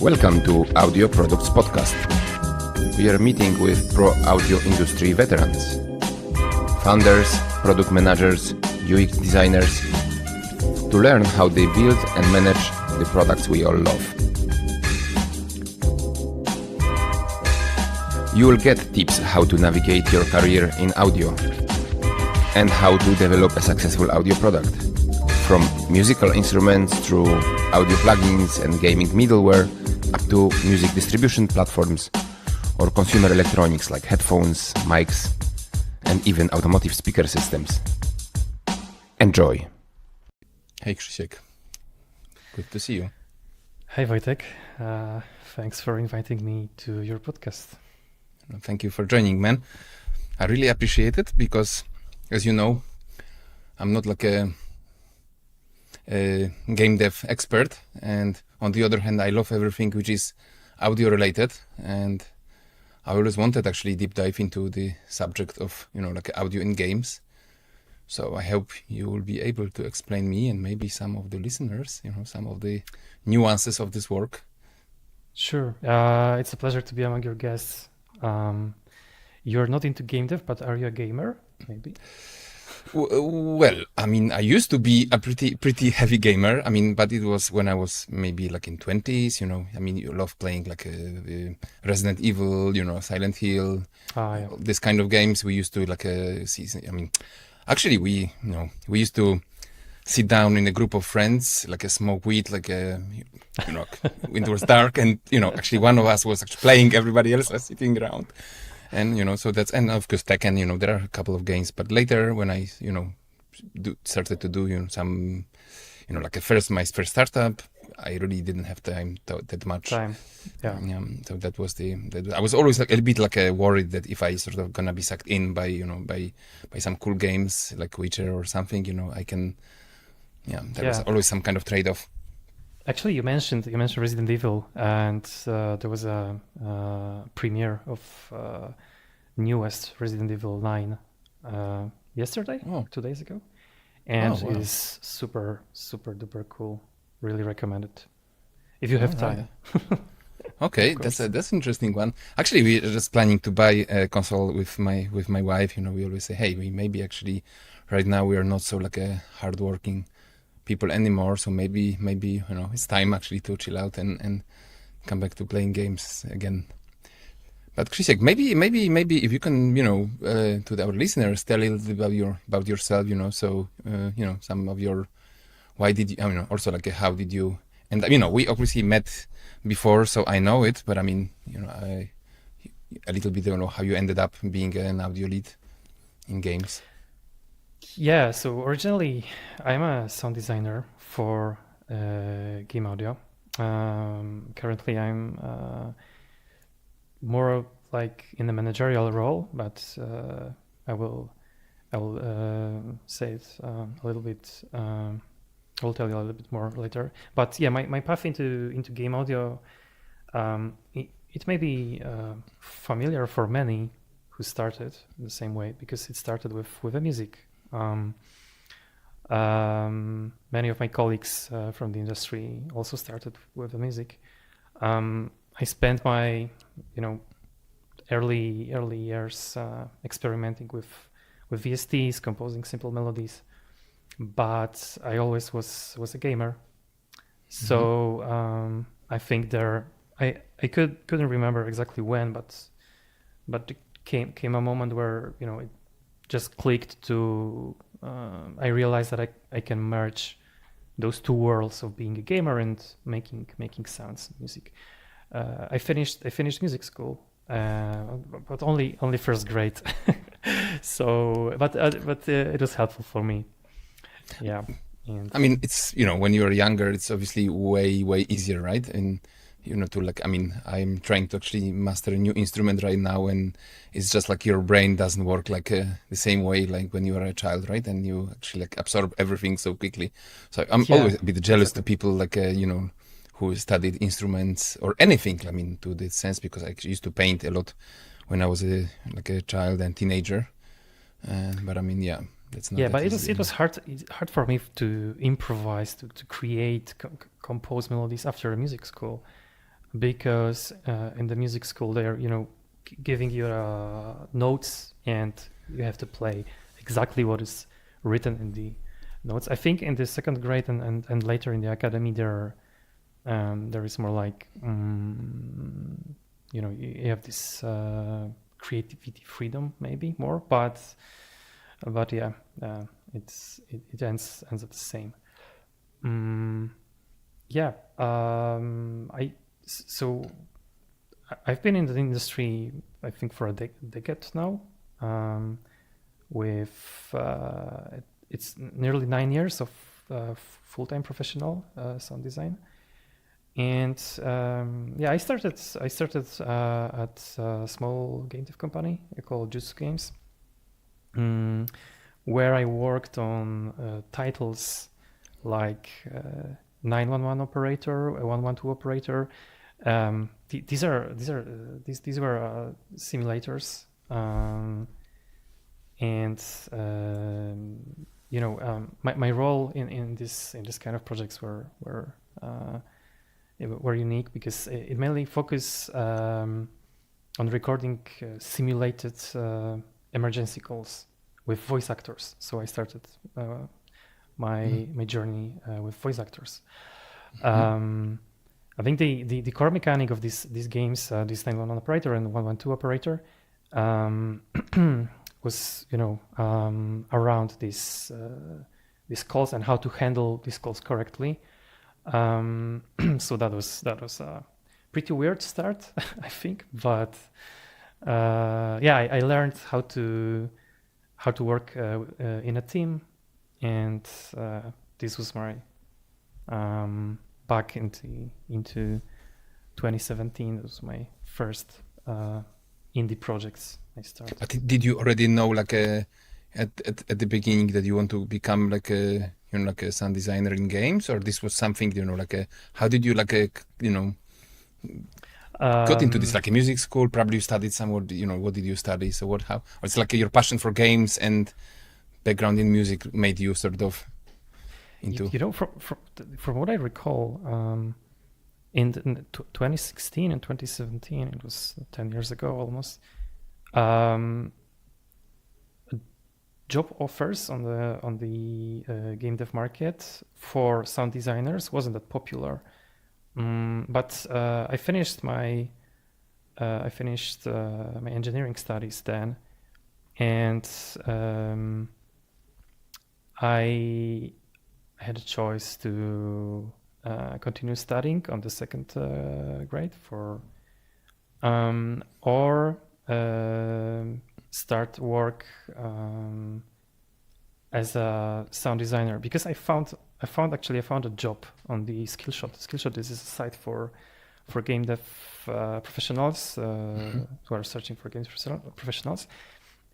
Welcome to Audio Products Podcast. We are meeting with pro audio industry veterans, founders, product managers, UX designers, to learn how they build and manage the products we all love. You will get tips how to navigate your career in audio and how to develop a successful audio product, from musical instruments through audio plugins and gaming middleware up to music distribution platforms or consumer electronics like headphones, mics, and even automotive speaker systems. Enjoy. Hey Krzysiek, good to see you. Hi Wojtek, thanks for inviting me to your podcast. Thank you for joining, man. I really appreciate it because, as you know, I'm not like a game dev expert, and on the other hand, I love everything which is audio related, and I always wanted actually deep dive into the subject of, like audio in games. So I hope you will be able to explain me and maybe some of the listeners, some of the nuances of this work. Sure, it's a pleasure to be among your guests. You're not into game dev, but are you a gamer? Maybe. Well, I mean, I used to be a pretty heavy gamer. I mean, but it was when I was maybe like in 20s, I mean, you love playing like Resident Evil, Silent Hill, Yeah. this kind of games. We used to actually we used to sit down in a group of friends, like smoke weed, when it was dark, and actually one of us was actually playing, everybody else was sitting around. And so that's, and of course Tekken, there are a couple of games, but later when I started to do some my first startup, I really didn't have time that much. So that was I was always like a bit worried that if I sort of gonna be sucked in by some cool games like Witcher or something, I can. There was always some kind of trade-off. Actually, you mentioned Resident Evil, and there was a premiere of newest Resident Evil 9 yesterday, 2 days ago, and it is super duper cool. Really recommend it if you have time. Okay, that's an interesting one. Actually, we're just planning to buy a console with my wife. We always say, hey, we maybe actually right now we are not so like a hardworking people anymore, so maybe it's time actually to chill out and come back to playing games again. But Krzysiek, maybe if you can to our listeners tell a little bit about yourself, so some of your, why did you also like how did you, and we obviously met before, so I know it, but I mean I a little bit how you ended up being an audio lead in games. Yeah, so originally I'm a sound designer for game audio. Currently I'm more like in a managerial role, but I will say it a little bit. I will tell you a little bit more later. But yeah, my path into game audio, it may be familiar for many who started in the same way, because it started with a music. Many of my colleagues from the industry also started with the music. I spent my early years experimenting with VSTs, composing simple melodies, but I always was a gamer. So I think I couldn't remember exactly when, but it came a moment where it just clicked to I realized that I can merge those two worlds of being a gamer and making sounds, music. I finished music school, but only first grade. So, but it was helpful for me. Yeah. And I mean, it's when you're younger, it's obviously way easier, right? And I'm trying to actually master a new instrument right now, and it's just like your brain doesn't work like the same way like when you are a child, right? And you actually absorb everything so quickly. So I'm always a bit jealous to people who studied instruments or anything. I mean, to this sense, because I used to paint a lot when I was a child and teenager. But I mean, that's not. But it was hard for me to improvise, to create, compose melodies after music school. because in the music school they're giving you notes and you have to play exactly what is written in the notes. I think in the second grade and later in the academy there is more like you have this creativity freedom maybe more, but yeah, it ends at the same. I've been in the industry I think for a decade now, with it's nearly 9 years of full-time professional sound design. And I started at a small game dev company called Jutsu Games, where I worked on titles like 911 Operator, 112 Operator. These were simulators, my role in this kind of projects were unique because it mainly focused on recording simulated emergency calls with voice actors. So I started my journey with voice actors. I think the core mechanic of these games, this 911 Operator and 112 Operator, was around these calls and how to handle these calls correctly. So that was a pretty weird start, I think, but I learned how to work in a team, and this was my back into 2017. It was my first indie projects I started. But did you already know, like at the beginning, that you want to become like a sound designer in games, or this was something how did you got into this, like a music school? Probably you studied somewhere. What did you study? So or it's like your passion for games and background in music made you sort of into. From what I recall, in 2016 and 2017, it was 10 years ago almost. Job offers on the game dev market for sound designers wasn't that popular, but I finished my engineering studies then, and I had a choice to continue studying on the second grade or start work as a sound designer, because I found a job on the Skillshot. Skillshot is a site for game dev professionals who are searching for games professionals,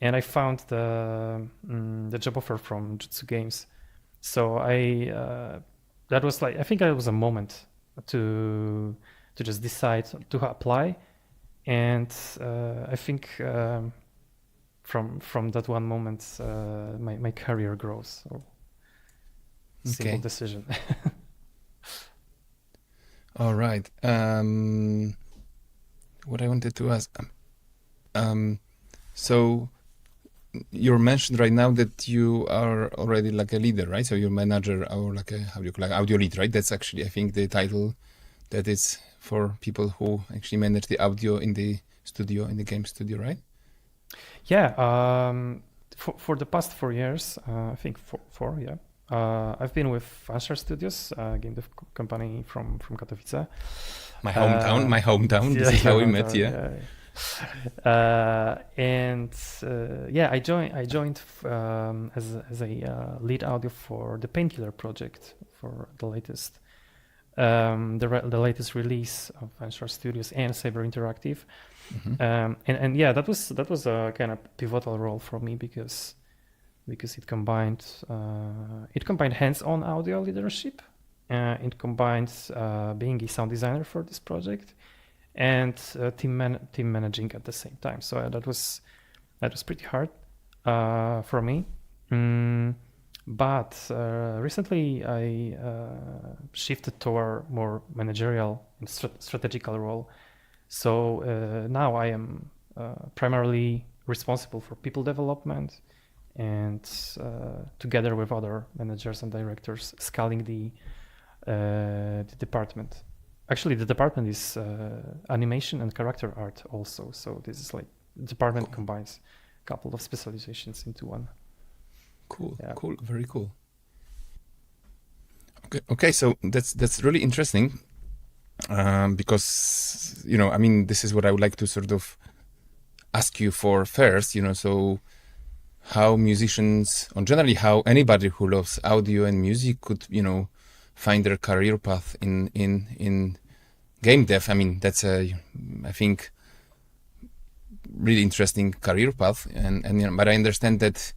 and I found the job offer from Jutsu Games. So that was like, I think that was a moment to just decide to apply, and I think from that one moment my career grows. So simple decision. All right. What I wanted to ask, so you mentioned right now that you are already like a leader, right? So you're manager, or like a, how do you call it, audio lead, right? That's actually, I think, the title that is for people who actually manage the audio in the studio, in the game studio, right? Yeah. For the past 4 years, I think four. Yeah. I've been with Anshar Studios, a game dev company from Katowice. My hometown. This is how we met. Yeah. I joined as a lead audio for the Painkiller project, for the latest the latest release of Anshar Studios and Saber Interactive. That was a kind of pivotal role for me because it combined hands-on audio leadership, it combined being a sound designer for this project, and team managing at the same time. So that was pretty hard for me. But recently I shifted toward more managerial and strategical role. So now I am primarily responsible for people development and together with other managers and directors scaling the department. Actually, the department is animation and character art also. So this is like the department combines a couple of specializations into one. Cool, cool, very cool. Okay, so that's really interesting because I mean, this is what I would like to sort of ask you for first. So how musicians, or generally how anybody who loves audio and music could find their career path in game dev. I mean, that's I think really interesting career path, and but I understand that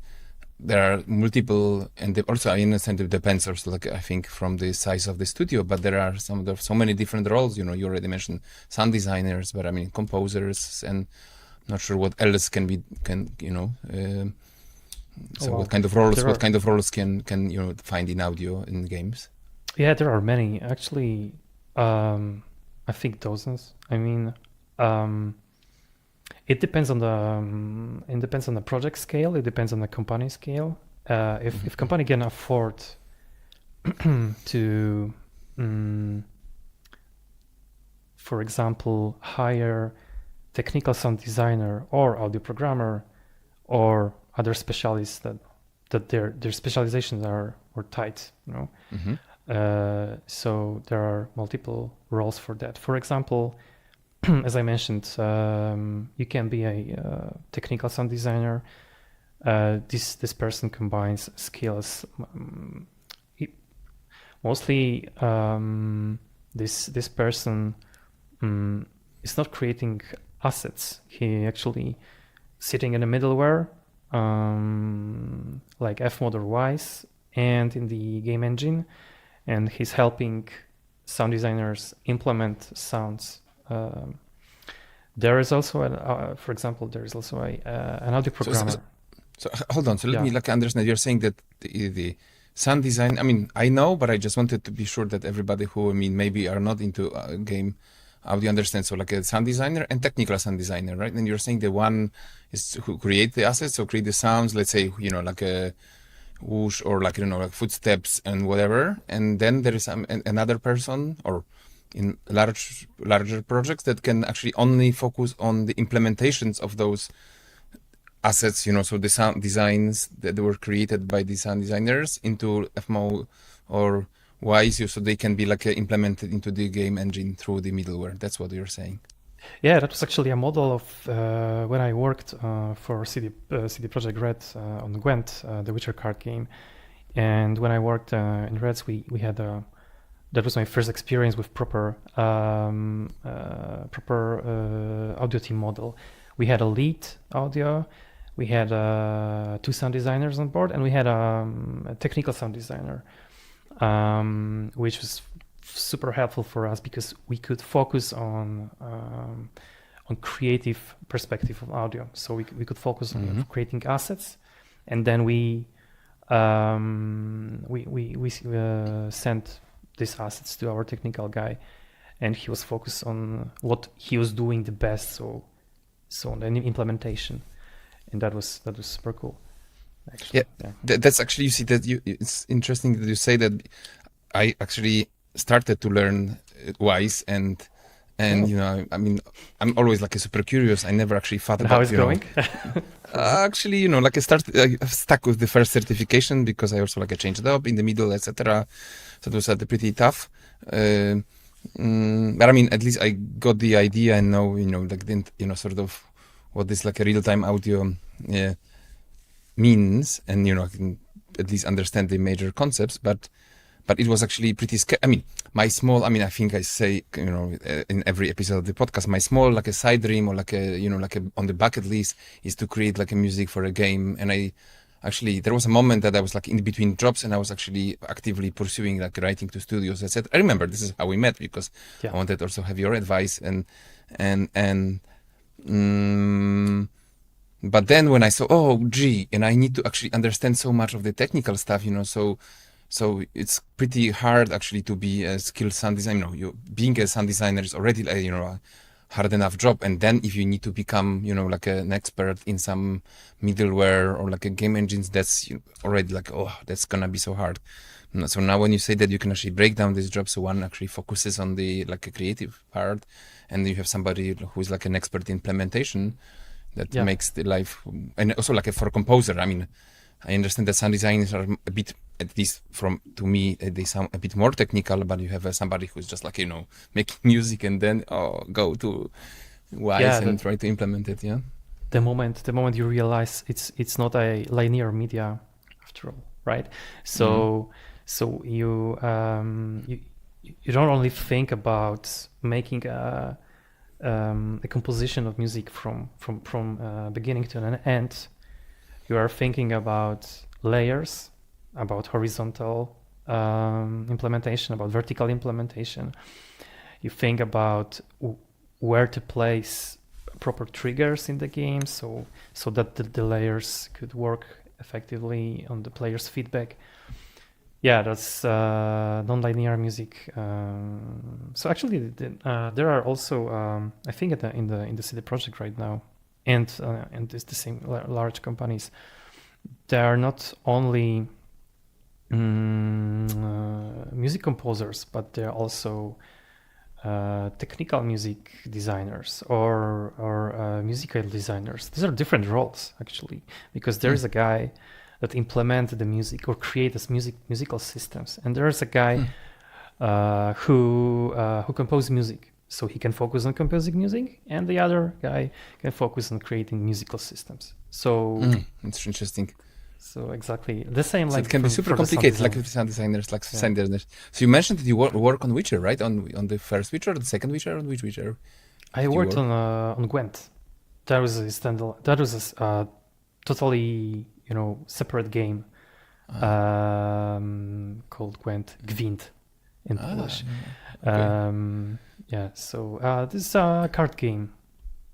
there are multiple, and also I understand it depends also, like I think, from the size of the studio, but there are so many different roles. You already mentioned sound designers, but I mean composers, and I'm not sure what else can what kind of roles can find in audio in games? Yeah, there are many actually. I think dozens. I mean, it depends on the project scale. It depends on the company scale. If company can afford to, for example, hire technical sound designer or audio programmer or other specialists that their specializations are tight, so there are multiple roles for that. For example, as I mentioned, you can be a technical sound designer. This person combines skills. Mostly, this person is not creating assets. He actually sitting in a middleware, like Fmod or Wise, and in the game engine, and he's helping sound designers implement sounds. There is also, for example, there is also an audio programmer. So hold on. So let me understand. You're saying that the sound design. I mean, I know, but I just wanted to be sure that everybody who maybe are not into game audio understands. So like a sound designer and technical sound designer, right? And you're saying the one is who create the assets, so create the sounds. Let's say like a whoosh or like like footsteps and whatever. And then there is another person or in larger projects that can actually only focus on the implementations of those assets, so the sound designs that were created by the sound designers into FMO or Wise, so they can be like implemented into the game engine through the middleware. That's what you're saying. Yeah, that was actually a model of when I worked for CD Projekt Red on Gwent, the Witcher card game. And when I worked in Reds, we had that was my first experience with proper audio team model. We had a lead audio, we had 2 sound designers on board, and we had a technical sound designer, which was super helpful for us because we could focus on creative perspective of audio. So we could focus on creating assets, and then we sent these assets to our technical guy, and he was focused on what he was doing the best. So on the implementation, and that was super cool. Actually. Yeah. That's actually, you see that it's interesting that you say that. I actually started to learn Wise and I mean, I'm always like a super curious. I never actually thought about how it's going. Actually, like I stuck with the first certification because I also I changed up in the middle, etc. So it was pretty tough. But I mean, at least I got the idea and know sort of what this a real-time audio means, and I can at least understand the major concepts, but it was actually pretty scary. I mean, I think I say, in every episode of the podcast, my small, a side dream or on the bucket list is to create a music for a game. And there was a moment that I was in between jobs and I was actually actively pursuing writing to studios, etc. I remember this is how we met because I wanted to also have your advice But then when I saw, oh, gee, and I need to actually understand so much of the technical stuff, so it's pretty hard actually to be a skilled sound designer. Being a sound designer is already a hard enough job, and then if you need to become like an expert in some middleware or like a game engines, that's already like, oh, that's gonna be so hard. So now when you say that you can actually break down this job, so one actually focuses on the like a creative part, and you have somebody who's like an expert in implementation, that makes the life. And also like for a composer, I mean, I understand that sound designers are a bit, at least to me, they sound a bit more technical, but you have somebody who's just like, making music and then go to Wise and try to implement it. Yeah. The moment you realize it's not a linear media after all, right? So you don't only think about making a composition of music from beginning to an end. You are thinking about layers, about horizontal implementation, about vertical implementation. You think about where to place proper triggers in the game, so that the layers could work effectively on the player's feedback. Yeah, that's non-linear music. So actually, there are also, I think, in the CD Projekt right now, and it's the same large companies. They are not only music composers, but they're also technical music designers or musical designers. These are different roles actually, because there is a guy that implements the music or creates musical systems, and there is a guy who composes music. So he can focus on composing music, and the other guy can focus on creating musical systems. So it's interesting. So exactly the same. So like it can be super complicated, like with sound designers, sound designers. So you mentioned that you work on Witcher, right? On the first Witcher, the second Witcher, on which Witcher? I worked on Gwent. That was a standalone. That was a totally separate game called Gwent in Polish. Okay. Yeah, so this is a card game,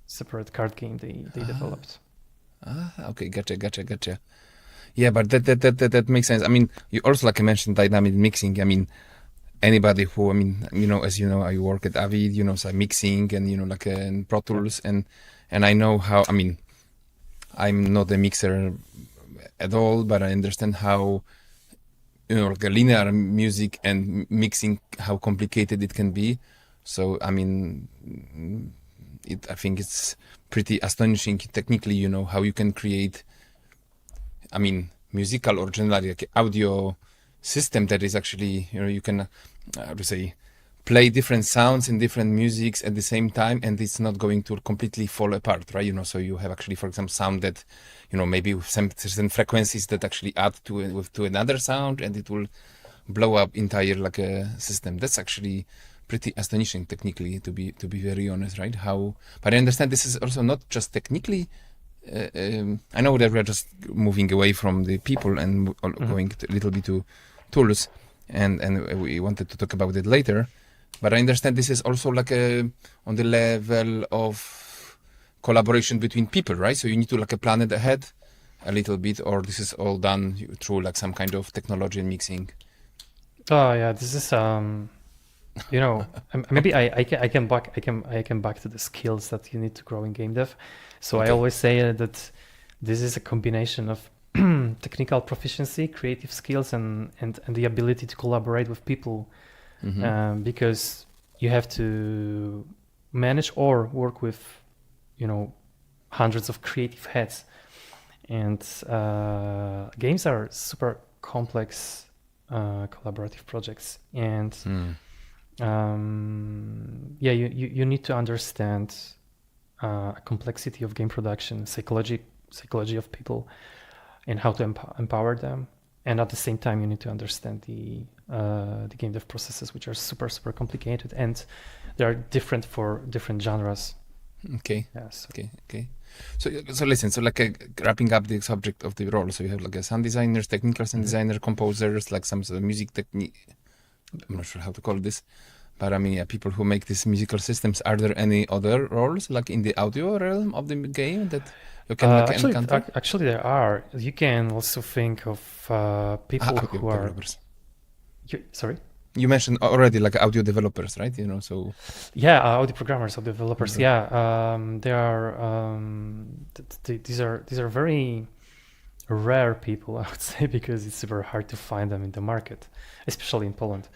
separate card game they developed. Okay, gotcha. Yeah, but that makes sense. I mean, you also, like I mentioned, dynamic mixing. I mean, anybody who, as you know, I work at Avid, so mixing and, like in Pro Tools and I know how, I'm not a mixer at all, but I understand how, like a linear music and mixing, how complicated it can be. So, I think it's pretty astonishing technically, how you can create, musical or generally like audio system that is actually, you can, play different sounds in different musics at the same time, and it's not going to completely fall apart, right? So you have actually, for example, sound that, maybe with some certain frequencies that actually add to another sound, and it will blow up entire like a system. That's actually pretty astonishing technically, to be very honest, right? But I understand this is also not just technically. I know that we're just moving away from the people and going a little bit to tools, and we wanted to talk about it later. But I understand this is also like on the level of collaboration between people, right? So you need to like plan it ahead a little bit, or this is all done through like some kind of technology and mixing. Oh yeah, this is maybe I can back to the skills that you need to grow in game dev. So okay. I always say that this is a combination of technical proficiency, creative skills, and the ability to collaborate with people, because you have to manage or work with, hundreds of creative heads, and games are super complex collaborative projects, and you need to understand complexity of game production, psychology of people, and how to empower them. And at the same time, you need to understand the game dev processes, which are super, super complicated, and they are different for different genres. Okay. Yes. Okay. So listen. So like wrapping up the subject of the role. So you have like a sound designers, technical sound designer, composers, like some sort of music technique. I'm not sure how to call this, But I mean, yeah, people who make these musical systems, are there any other roles like in the audio realm of the game that you can encounter? Actually, there are. You can also think of people audio who are. developers. Sorry? You mentioned already like audio developers, right? So. Yeah, audio programmers, audio developers. Mm-hmm. Yeah, they are. These are very rare people, I would say, because it's super hard to find them in the market, especially in Poland.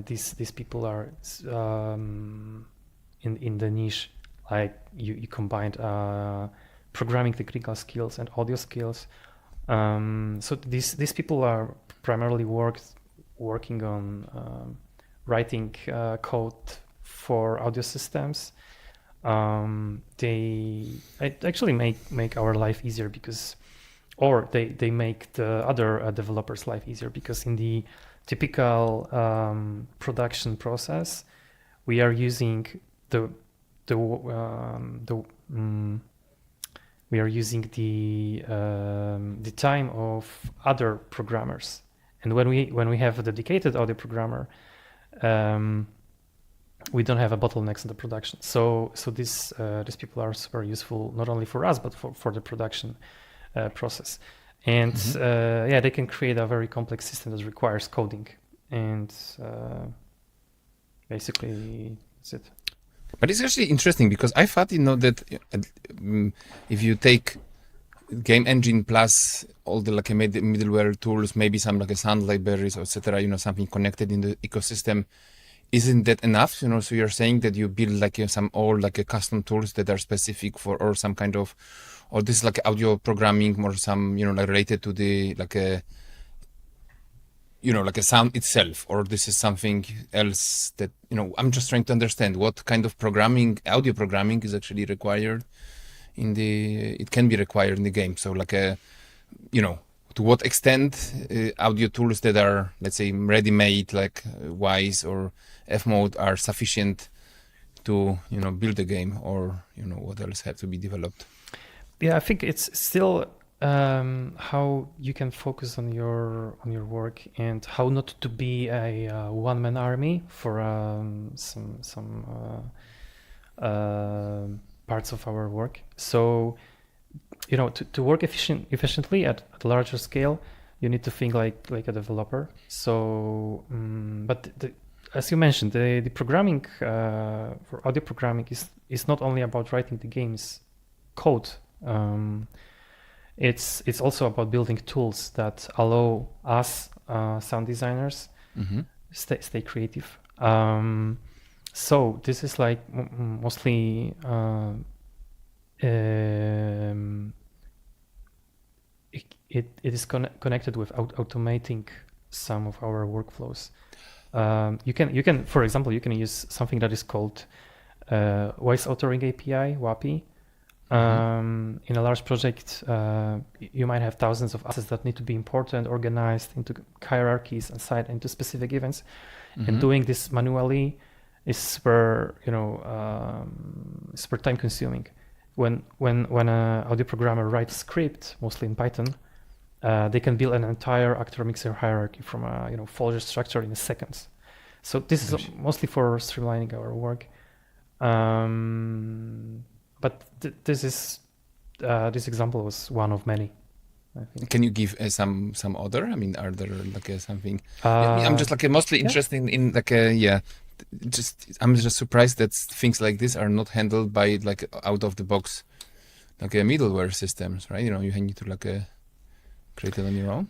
These people are in the niche, like you combined programming technical skills and audio skills. So these people are primarily working on writing code for audio systems. They actually make our life easier or they make the other developers' life easier, because in the typical production process, we are using the time of other programmers, and when we have a dedicated audio programmer, we don't have a bottlenecks in the production. So these people are super useful not only for us but for the production process. And they can create a very complex system that requires coding, and basically that's it. But it's actually interesting, because I thought, that if you take game engine plus all the like middleware tools, maybe some like sound libraries, etc., something connected in the ecosystem, isn't that enough? So you're saying that you build like some all like custom tools that are specific for, or some kind of, or this is like audio programming, or some like related to the like a like a sound itself, or this is something else that I'm just trying to understand what kind of audio programming is actually required it can be required in the game. So like a to what extent audio tools that are, let's say, ready-made like Wise or F-Mode are sufficient to build a game, or what else have to be developed? Yeah, I think it's still how you can focus on your work, and how not to be a one-man army for some parts of our work. So to work efficiently at a larger scale, you need to think like a developer. So but as you mentioned, the programming for audio programming is not only about writing the game's code. It's also about building tools that allow us sound designers stay creative. So this is like mostly it is connected with automating some of our workflows. You can, for example, you can use something that is called Voice Authoring API, WAPI. In a large project, you might have thousands of assets that need to be imported, organized into hierarchies, and assigned into specific events. And doing this manually is super time consuming. When an audio programmer writes a script, mostly in Python, they can build an entire actor mixer hierarchy from a folder structure in seconds. So this is mostly for streamlining our work. But this example was one of many, I think. Can you give some other? I mean, are there like something? I'm just like mostly interested in like I'm just surprised that things like this are not handled by like out of the box, like middleware systems, right? You need to like create it on your own.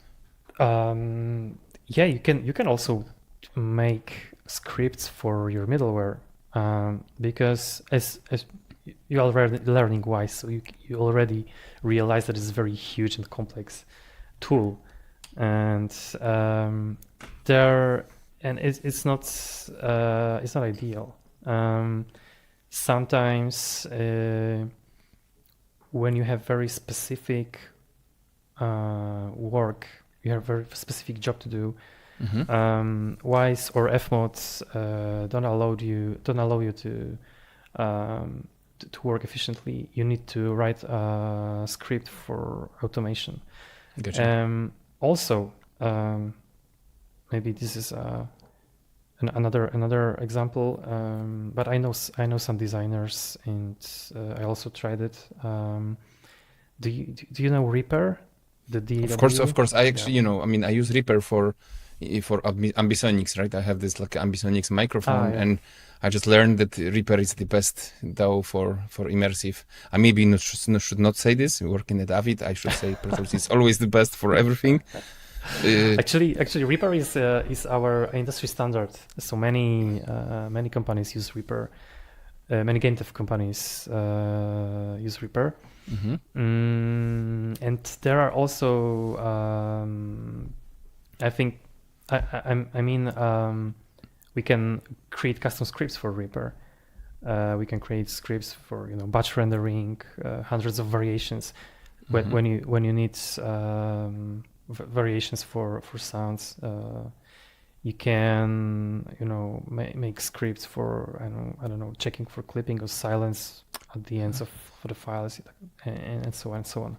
You can also make scripts for your middleware, because as you already learning Wise, so you already realize that it's a very huge and complex tool, and it's not ideal. Sometimes when you have very specific work, you have a very specific job to do. Wise or F-modes don't allow you to work efficiently. You need to write a script for automation. Gotcha. Also, maybe this is another example, but I know some designers, and I also tried it. Do you know Reaper? The DAW? Of course. I actually, I use Reaper for ambisonics, right? I have this like ambisonics microphone, and I just learned that Reaper is the best DAW for immersive. I maybe should not say this. Working at Avid, I should say Pro Tools is always the best for everything. Actually, Reaper is our industry standard. So many companies use Reaper. Many game dev companies use Reaper. And there are also, I think, we can create custom scripts for Reaper. We can create scripts for batch rendering, hundreds of variations. When you need variations for sounds, you can make scripts for I don't know, checking for clipping or silence at the ends for the files, and so on and so on.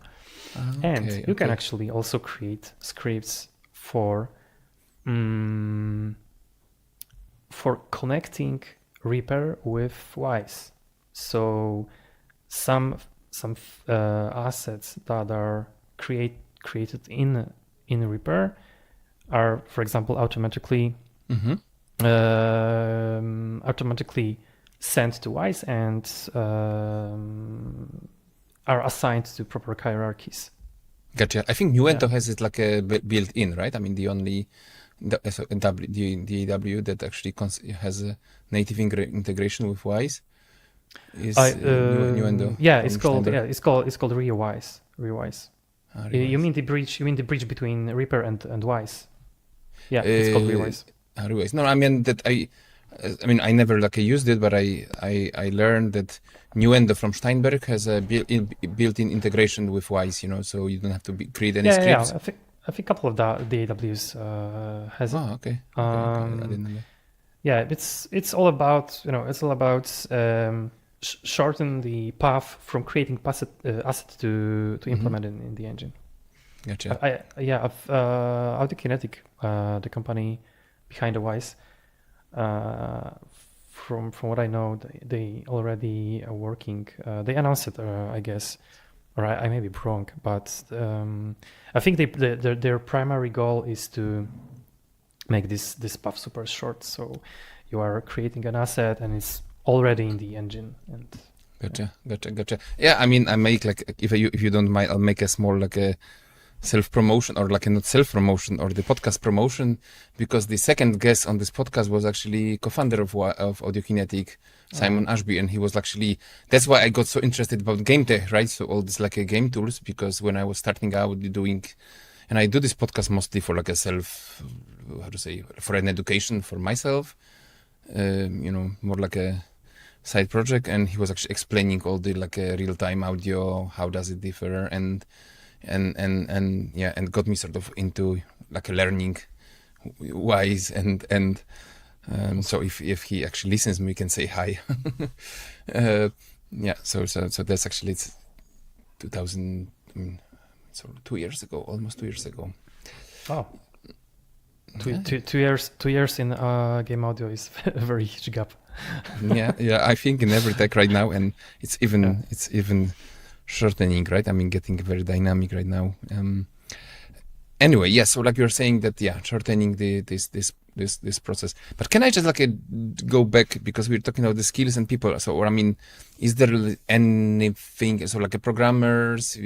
And you can actually also create scripts for connecting Reaper with Wise. So some assets that are created in Reaper are, for example, automatically sent to Wise and are assigned to proper hierarchies. Gotcha. I think Nuendo has it like a built-in, right? I mean, the only DAW that actually has a native integration with Wise is Nuendo. Yeah, it's called ReWise. ReWise. You mean the bridge between Reaper and Wise? Yeah, it's called ReWise. ReWise. No, I mean that I never used it, but I learned that Nuendo from Steinberg has a built-in integration with Wise, so you don't have to create any scripts. Yeah, I think a couple of the DAWs has it. Oh, okay. I didn't know that. Yeah, it's all about shorten the path from creating asset to implement in the engine. Gotcha. Audiokinetic, the company behind the Wise, from what I know, they already are working. They announced it, I guess, or I may be wrong, but I think their primary goal is to make this path super short. So you are creating an asset and it's already in the engine. And Gotcha. Yeah, I mean, I make if you don't mind, I'll make a small a self-promotion, or not self-promotion, or the podcast promotion, because the second guest on this podcast was actually co-founder of Audiokinetic, Simon Ashby, and he was actually, that's why I got so interested about game tech, right? So all this game tools, because when I was starting out doing, and I do this podcast mostly for a for an education for myself, more like a side project, and he was actually explaining all the real-time audio, how does it differ, and got me sort of into learning Wise, and so if he actually listens, we can say hi. So that's actually, it's 2000, so 2 years ago, almost 2 years ago. Oh. 2 years in game audio is a very huge gap. yeah, I think in every tech right now, and it's even shortening, right? I mean, getting very dynamic right now. Anyway, yeah. So you're saying that, shortening this process. But can I just go back, because we're talking about the skills and people. So, is there anything? So programmers,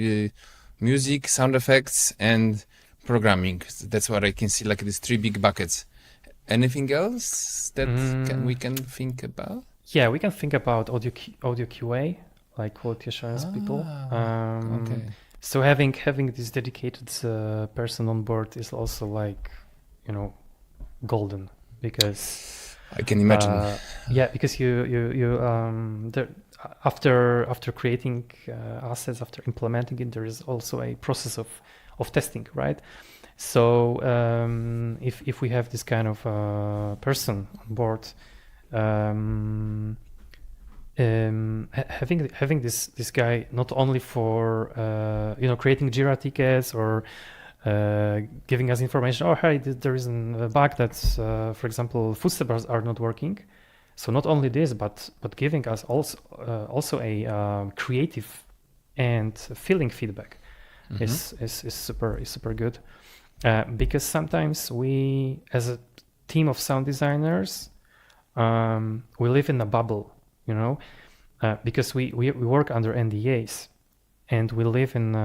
music, sound effects, and programming. That's what I can see. These 3 big buckets. Anything else that we can think about? Yeah, we can think about audio QA, like quality assurance people. Okay. So having this dedicated person on board is also golden, because I can imagine. Because you after creating assets, after implementing it, there is also a process of testing, right? So if we have this kind of person on board, having this guy not only for creating Jira tickets or giving us information. Oh, hey, there is a bug that, for example, footsteps are not working. So not only this, but giving us also a creative and feeling feedback is super good. Because sometimes we, as a team of sound designers, we live in a bubble, because we work under NDAs, and we live in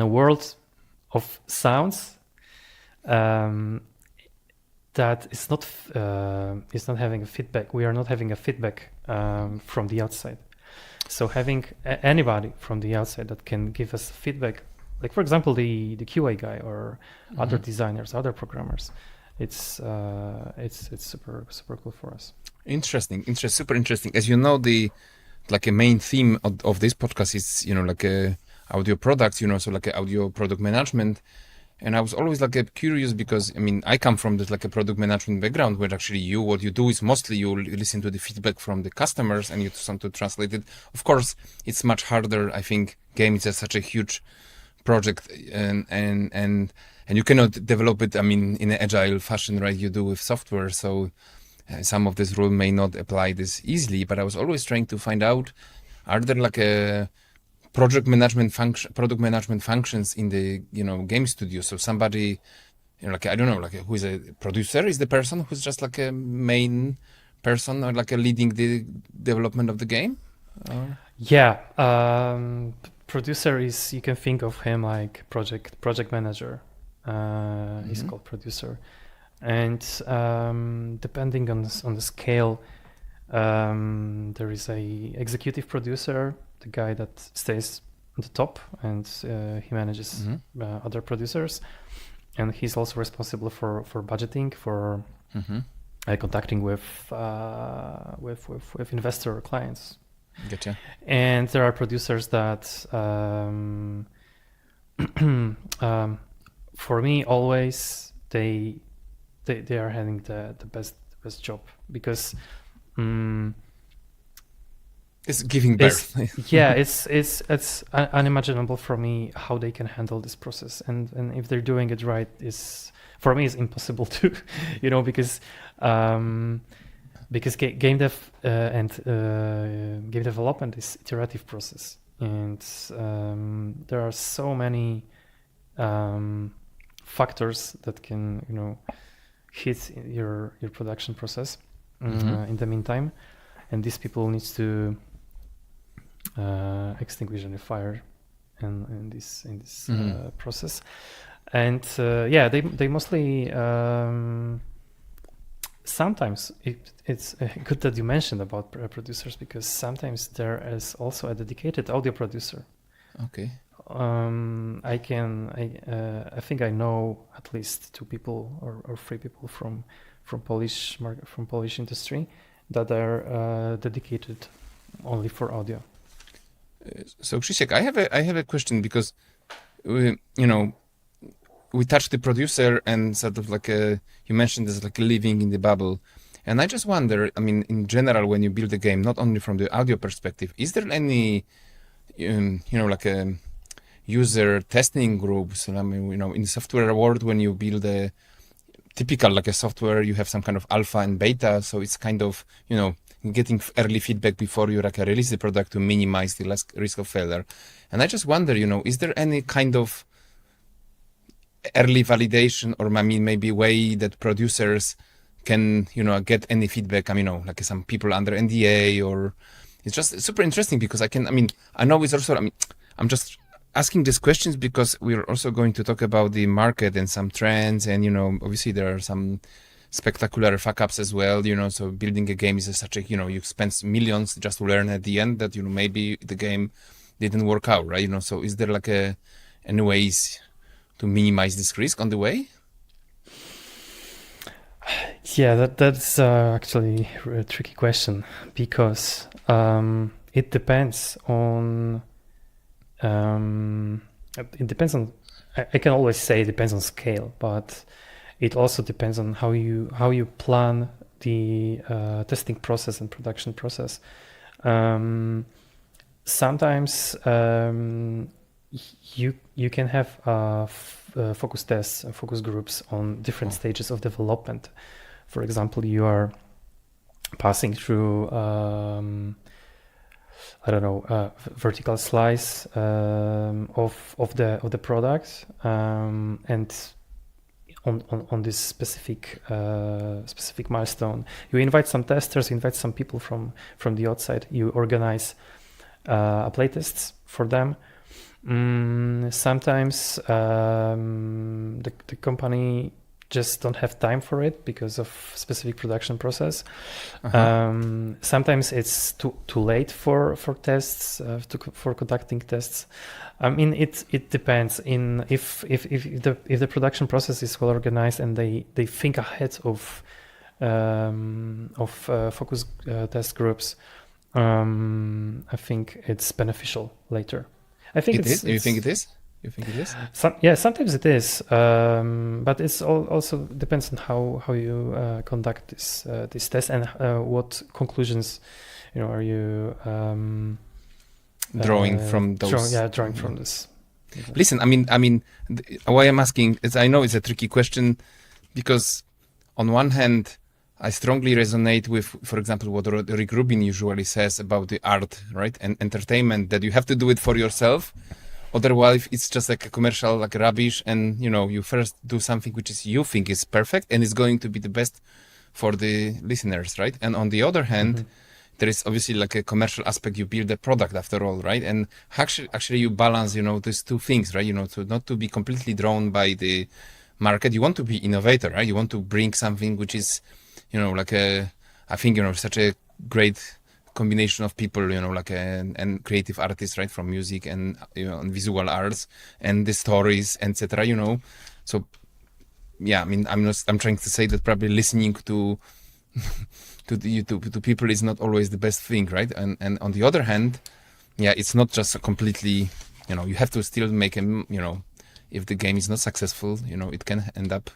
a world of sounds that is not having a feedback. We are not having a feedback from the outside. So having anybody from the outside that can give us feedback, like for example the QA guy or other designers, other programmers, it's super cool for us. Super interesting. As you know, the like a main theme of this podcast is like a audio products, so like a audio product management. And I was always like curious because I come from this like a product management background, where actually what you do is mostly you listen to the feedback from the customers and you try to translate it. Of course, it's much harder. I think game is such a huge project, and you cannot develop it in an agile fashion, right? You do with software, so some of this rule may not apply this easily. But I was always trying to find out, are there like a product management functions in the game studio? So somebody like I don't know, like who is a producer is the person who's just like a main person or like a leading the development of the game? Producer is, you can think of him like project manager. He's called producer, and depending on the scale, there is a executive producer, the guy that stays on the top, and he manages other producers, and he's also responsible for budgeting, for contacting with investor clients. Gotcha. And there are producers that for me always they are having the best job, because it's giving birth. It's unimaginable for me how they can handle this process, and if they're doing it right, is for me is impossible to because game dev and game development is iterative process, and there are so many factors that can hit your production process in the meantime, and these people needs to extinguish any fire in this process, and they mostly sometimes it's good that you mentioned about producers, because sometimes there is also a dedicated audio producer. Okay. I think I know at least 2 people or 3 people from Polish industry that are dedicated only for audio. So Krzysiek, I have a question, because we touched the producer and sort of like you mentioned this like living in the bubble, and I just wonder, in general, when you build a game, not only from the audio perspective, is there any like a user testing groups? In the software world, when you build a typical like a software, you have some kind of alpha and beta, so it's kind of getting early feedback before you like release the product to minimize the less risk of failure. And I just wonder, is there any kind of early validation, or maybe way that producers can get any feedback? Like some people under NDA, or it's just super interesting, because I know it's also I'm just asking these questions because we're also going to talk about the market and some trends, and obviously there are some spectacular fuck ups as well, so building a game is such a you spend millions just to learn at the end that maybe the game didn't work out, right? So is there like any ways to minimize this risk on the way? Yeah, that's actually a tricky question, because it depends on I can always say it depends on scale, but it also depends on how you plan the testing process and production process. Sometimes you can have focus tests and focus groups on different stages of development. For example, you are passing through vertical slice of the product, and on this specific milestone, you invite some testers, you invite some people from the outside. You organize playtests for them. Sometimes the company just don't have time for it because of specific production process. Sometimes it's too late for tests, for conducting tests. I mean, it depends. If the production process is well organized and they think ahead of focus test groups, I think it's beneficial later. I think it is. You think it is? You think it is? Sometimes it is, but it's also depends on how you conduct this test and what conclusions, are you drawing from those. Drawing from this. Listen, I mean, why I'm asking is I know it's a tricky question because on one hand, I strongly resonate with, for example, what Rick Rubin usually says about the art, right, and entertainment, that you have to do it for yourself. Otherwise, it's just like a commercial, like rubbish, and you first do something which is you think is perfect and is going to be the best for the listeners, right? And on the other hand, there is obviously like a commercial aspect. You build a product after all, right? And actually you balance, these two things, right? To not to be completely drawn by the market. You want to be innovator, right? You want to bring something which is, I think, such a great combination of people, and creative artists, right, from music and and visual arts and the stories, etc. So yeah, I mean, I'm trying to say that probably listening to to people is not always the best thing, right? And on the other hand, yeah, it's not just a completely, you have to still make if the game is not successful, it can end up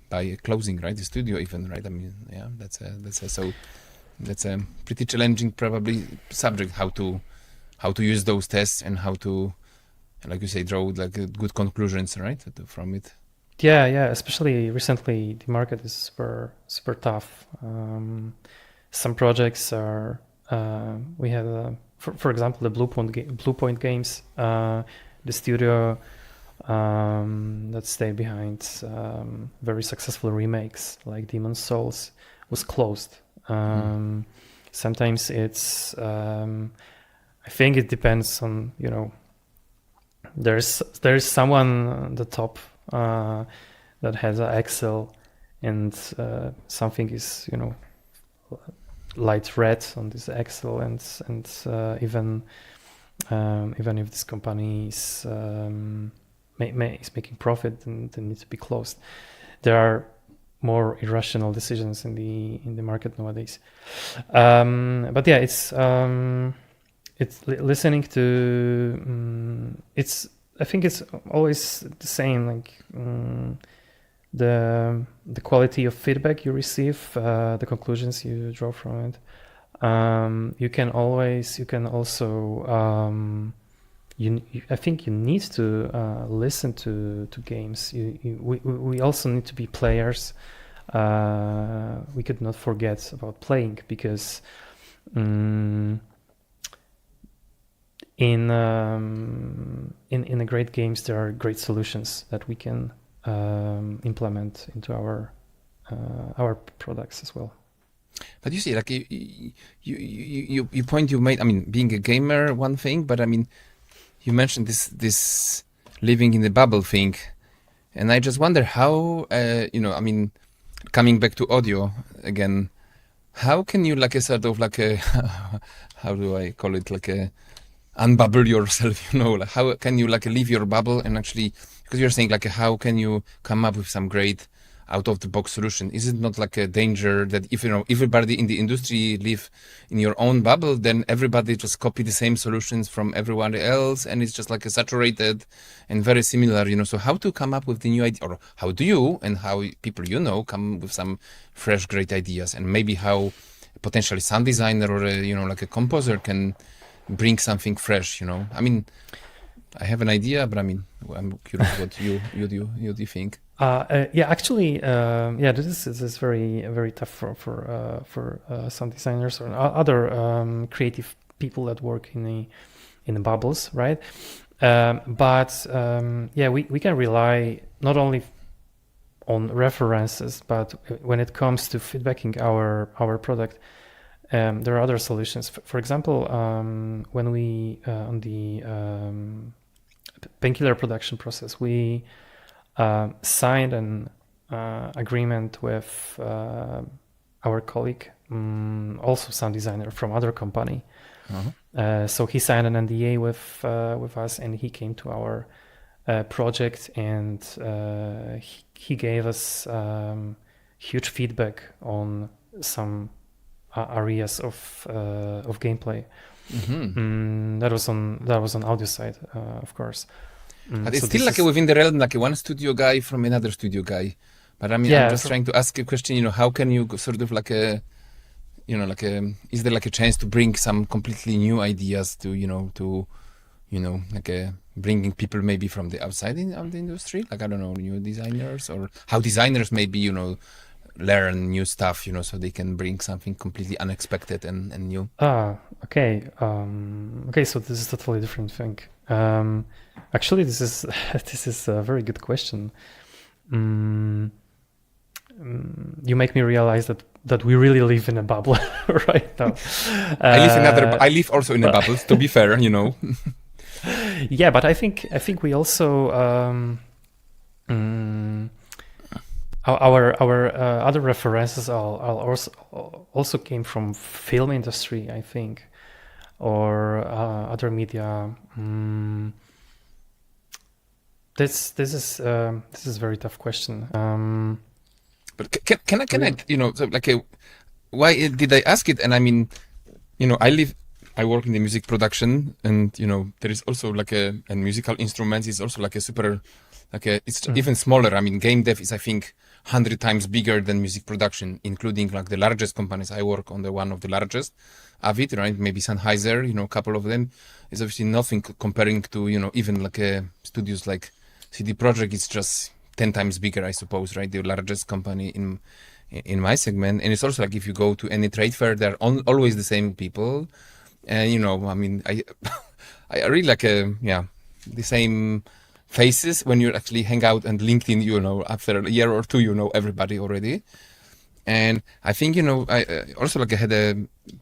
by closing, right, the studio even, right? I mean, yeah, that's a pretty challenging probably subject, how to use those tests and how to, like you say, draw like good conclusions, right, from it. Yeah, especially recently the market is super tough. Some projects are we have for example the Blue Point games, the studio that stayed behind very successful remakes like Demon's Souls was closed. Sometimes it's I think it depends on, there's someone on the top that has an Excel and something is, light red on this Excel, and even if this company is making profit, then it needs to be closed. There are more irrational decisions in the market nowadays. But yeah, it's listening to I think it's always the same, like the quality of feedback you receive, the conclusions you draw from it. You can also I think you need to listen to games. We also need to be players. We could not forget about playing, because in the great games there are great solutions that we can implement into our products as well. But you see, like you point you made, I mean, being a gamer, one thing, but I mean, you mentioned this living in the bubble thing, and I just wonder how, I mean, coming back to audio again, how can you like a sort of like a, how do I call it, like a unbubble yourself, like how can you like leave your bubble and actually, because you're saying like how can you come up with some great out of the box solution? Is it not like a danger that if everybody in the industry live in your own bubble, then everybody just copy the same solutions from everyone else, and it's just like a saturated and very similar, so how to come up with the new idea, or how do you and how people come with some fresh great ideas, and maybe how potentially sound designer or like a composer can bring something fresh, I mean, I have an idea, but I mean, I'm curious what you think. Actually, this is very tough for some designers or other creative people that work in the bubbles, right? But we can rely not only on references, but when it comes to feedbacking our product, there are other solutions. For example, when we on the Painkiller production process, we signed an agreement with our colleague, also sound designer from other company. So he signed an NDA with us, and he came to our project, and he gave us huge feedback on some areas of gameplay. That was on audio side, of course. But it's still like within the realm, like one studio guy from another studio guy. But I mean, I'm just trying to ask a question. How can you sort of is there like a chance to bring some completely new ideas to bringing people maybe from the outside of the industry, like I don't know, new designers, or how designers maybe learn new stuff, so they can bring something completely unexpected and new. Okay. So this is a totally different thing. Actually, this is a very good question. You make me realize that we really live in a bubble right now. I live also in a bubble. To be fair, Yeah, but I think we also our other references also came from film industry, I think, or other media. This is a very tough question. But can I why did I ask it? And I mean, I work in the music production, and there is also and musical instruments is also a super it's even smaller. I mean, game dev is, I think, 100 times bigger than music production, including the largest companies. I work on one of the largest, Avid, right? Maybe Sennheiser, a couple of them. It's obviously nothing comparing to even studios like CD Projekt. It's just 10 times bigger, I suppose, right? The largest company in my segment. And it's also if you go to any trade fair, they're always the same people. And I mean, I really the same faces when you actually hang out, and LinkedIn, after a year or two, everybody already. And I think, I also had a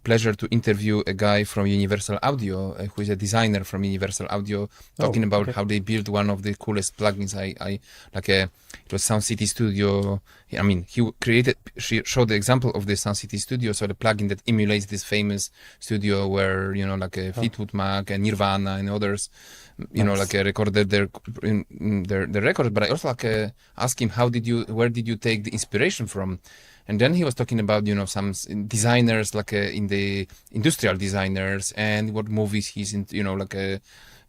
pleasure to interview a guy from Universal Audio, who is a designer from Universal Audio, talking about how they built one of the coolest plugins. It was Sound City Studio. I mean, he showed the example of the Sound City Studio, so the plugin that emulates this famous studio where, Fleetwood Mac and Nirvana and others, recorded their records. But I also asked him, where did you take the inspiration from? And then he was talking about, some designers, in the industrial designers, and what movies he's in,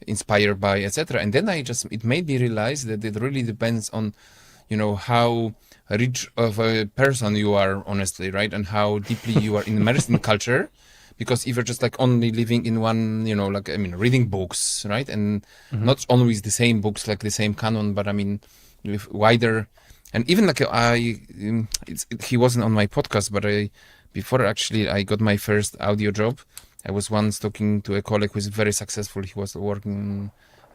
inspired by, etc. And then it made me realize that it really depends on, how rich of a person you are, honestly, right? And how deeply you are immersed in culture. Because if you're just only living in one, reading books, right? And not always the same books, the same canon, but I mean, with wider. And even he wasn't on my podcast, but before actually I got my first audio job, I was once talking to a colleague who is very successful. He was working,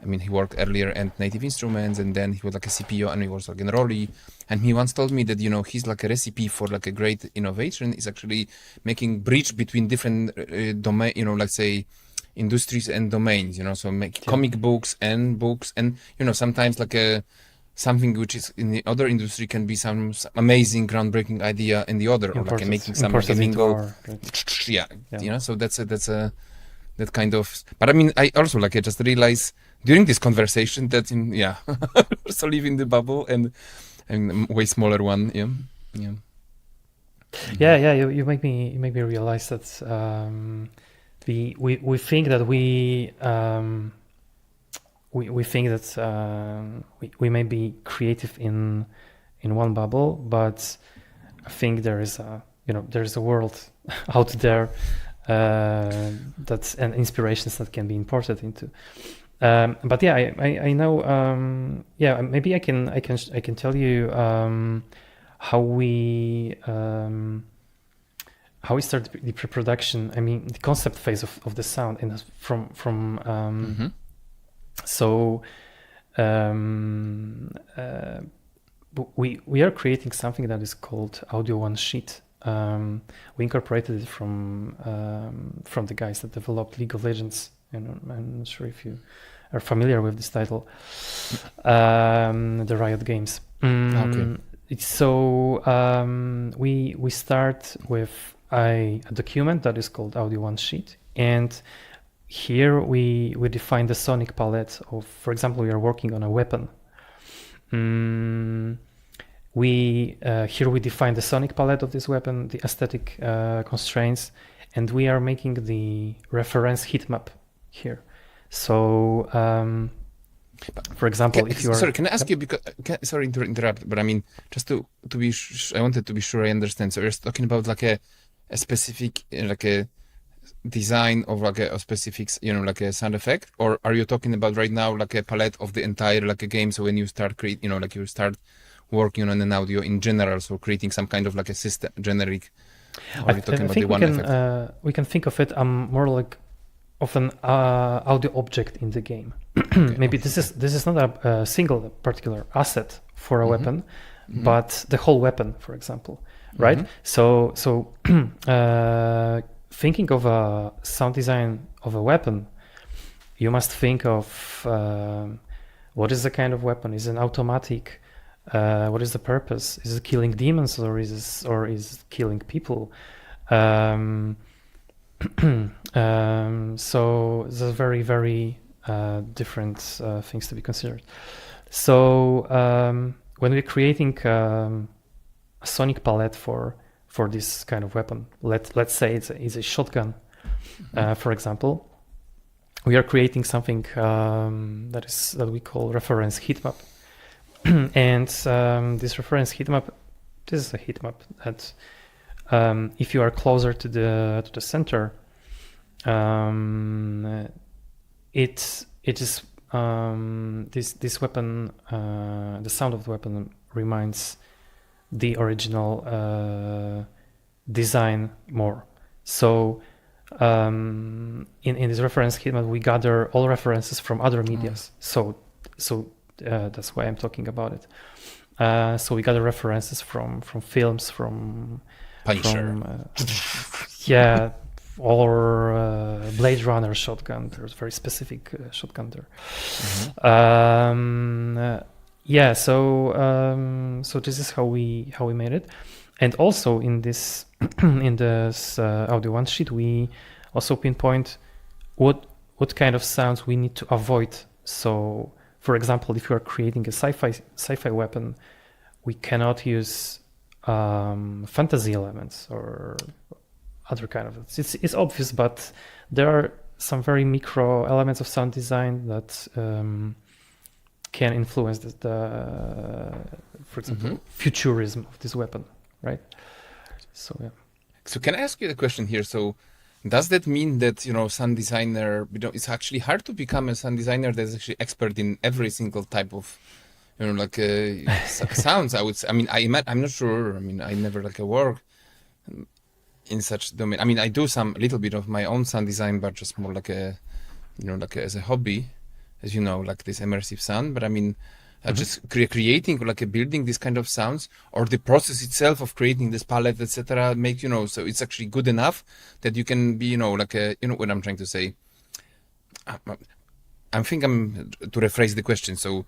he worked earlier at Native Instruments, and then he was a CPO, and he was in Rolly. And he once told me that, he's a recipe for a great innovation is actually making bridge between different domain, let's say industries and domains, so make comic books, and sometimes something which is in the other industry can be some amazing groundbreaking idea in the other, or making some bingo. So that's that kind of. But I mean, I also I just realized during this conversation that also live in the bubble and way smaller one. You make me realize that we think that we think that we may be creative in one bubble, but I think there is a world out there and inspirations that can be imported into. But yeah, I know. Yeah, maybe I can tell you how we started the pre-production. I mean, the concept phase of the sound, and so we are creating something that is called Audio One Sheet. We incorporated it from the guys that developed League of Legends. And I'm not sure if you are familiar with this title, the Riot Games. Okay. So we start with a document that is called Audio One Sheet, and here we define the sonic palette of, for example, we are working on a weapon. Here we define the sonic palette of this weapon, the aesthetic constraints, and we are making the reference heat map here. So, for example, if you are... Sorry, can I ask you, because, sorry to interrupt, but I mean, just to be, I wanted to be sure I understand. So you're talking about like a specific, like a design of like a specific, like a sound effect, or are you talking about right now like a palette of the entire like a game? So when you start create, like you start working on an audio in general, so creating some kind of like a system generic, or are you talking about the one effect? We can think of it more like of an audio object in the game. Maybe this is not a single particular asset for a weapon, but the whole weapon, for example, right? So thinking of a sound design of a weapon, you must think of what is the kind of weapon? Is it an automatic? What is the purpose? Is it killing demons, or is it killing people? So there's very, very different things to be considered. So when we're creating a sonic palette for this kind of weapon, let's say it's a shotgun, for example, we are creating something that we call reference heat map. And this reference heat map, this is a heat map that if you are closer to the center, it is this weapon, the sound of the weapon reminds the original design more. So in this reference heat map, we gather all references from other medias. So that's why I'm talking about it. So we gather references from films, from Punisher. Or Blade Runner shotgun. There's a very specific shotgun there. So this is how we made it. And also in this Audio One Sheet, we also pinpoint what kind of sounds we need to avoid. So, for example, if you are creating a sci-fi weapon, we cannot use fantasy elements or other kind of. It's obvious, but there are some very micro elements of sound design that can influence for example, futurism of this weapon, right? So yeah. So can I ask you a question here? So does that mean that, sound designer, it's actually hard to become a sound designer that's actually expert in every single type of, sounds, I would say. I mean, I'm not sure. I mean, I never work in such domain. I mean, I do a little bit of my own sound design, but just more as a hobby, as like this immersive sound. But I mean, just creating, building this kind of sounds, or the process itself of creating this palette, etc., make so it's actually good enough that you can be, what I'm trying to say. I think I'm to rephrase the question. So,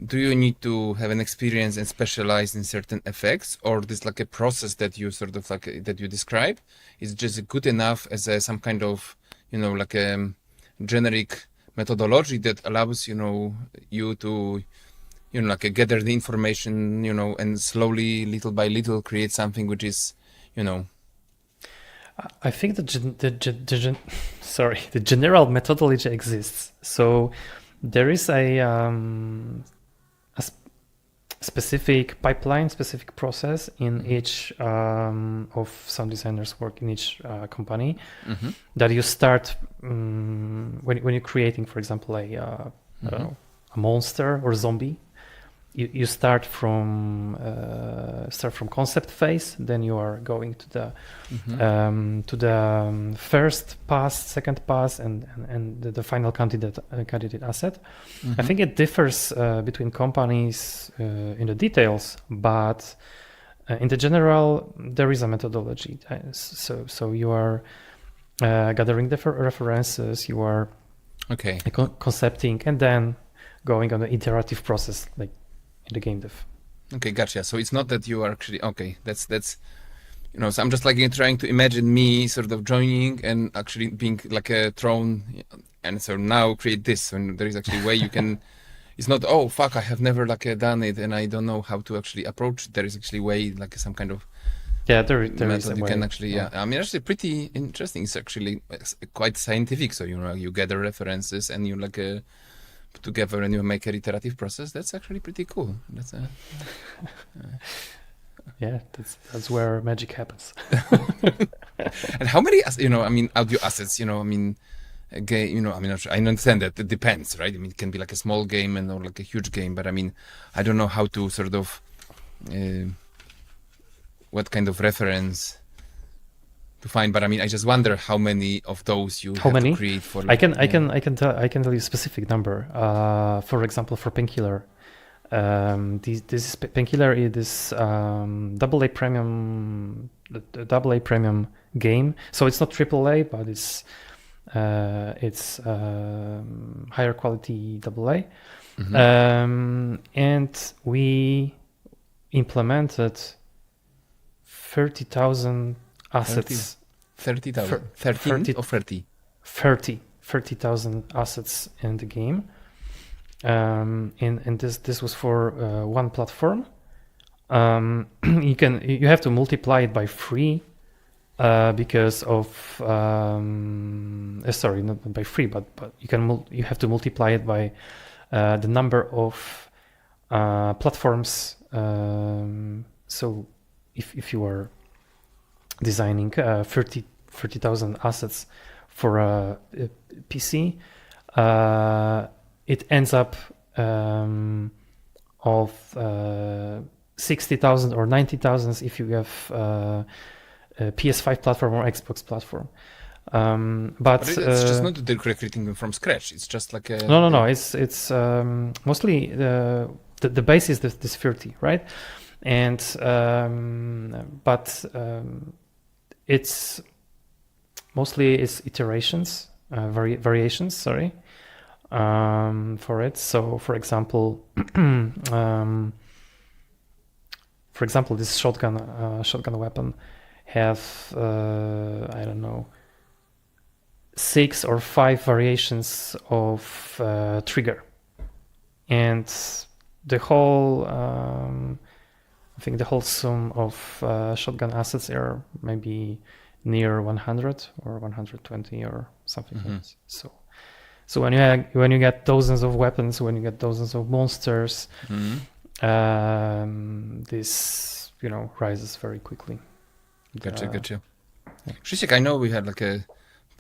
do you need to have an experience and specialize in certain effects, or this a process that you sort of that you describe is just good enough as some kind of a generic methodology that allows you to gather the information and slowly, little by little, create something which is I think the general methodology exists. So there is a specific pipeline, specific process in each of sound designers' work in each company that you start when you're creating, for example, I don't know, a monster or zombie. You start from concept phase, then you are going to the first pass, second pass, and the final candidate asset. I think it differs between companies in the details, but in the general there is a methodology. So you are gathering the references, you are concepting, and then going on the iterative process, like in the game dev. Okay, gotcha. So it's not that you are actually that's so I'm just like trying to imagine me sort of joining and actually being like thrown, and so now create this, and there is actually a way you can. It's not I have never done it and I don't know how to actually approach. There is actually a way, like some kind of there method is a you way. can actually I mean, actually pretty interesting. It's actually quite scientific. So you gather references and you together and you make an iterative process. That's actually pretty cool. That's that's where magic happens. And how many audio assets, a game, I understand that it depends, right? I mean, it can be like a small game or like a huge game, but I mean, I don't know how to sort of what kind of reference to find, but I mean, I just wonder how many of those you have to create for. I can tell you a specific number. For example, for Painkiller, this Painkiller is AA premium game. So it's not AAA, but it's higher quality AA. And we implemented 30,000 assets. 30,000? 13 or 30? 30,000 assets in the game. And this was for one platform. You have to multiply it by 3 because of sorry, not by 3, but you have to multiply it by the number of platforms. So if you are designing 30,000 assets for a PC, it ends up of 60,000 or 90,000 if you have a PS5 platform or Xbox platform. But it's just not creating them from scratch. It's just like a no. It's mostly the base is this 30, right? And but it's mostly iterations, variations. Sorry, for it. So, for example, this shotgun weapon have I don't know 6 or 5 variations of trigger, and the whole I think the whole sum of shotgun assets are maybe near 100 or 120 or something like that. So when you get dozens of weapons, when you get dozens of monsters, this rises very quickly. Gotcha. Krzysiek, I know we had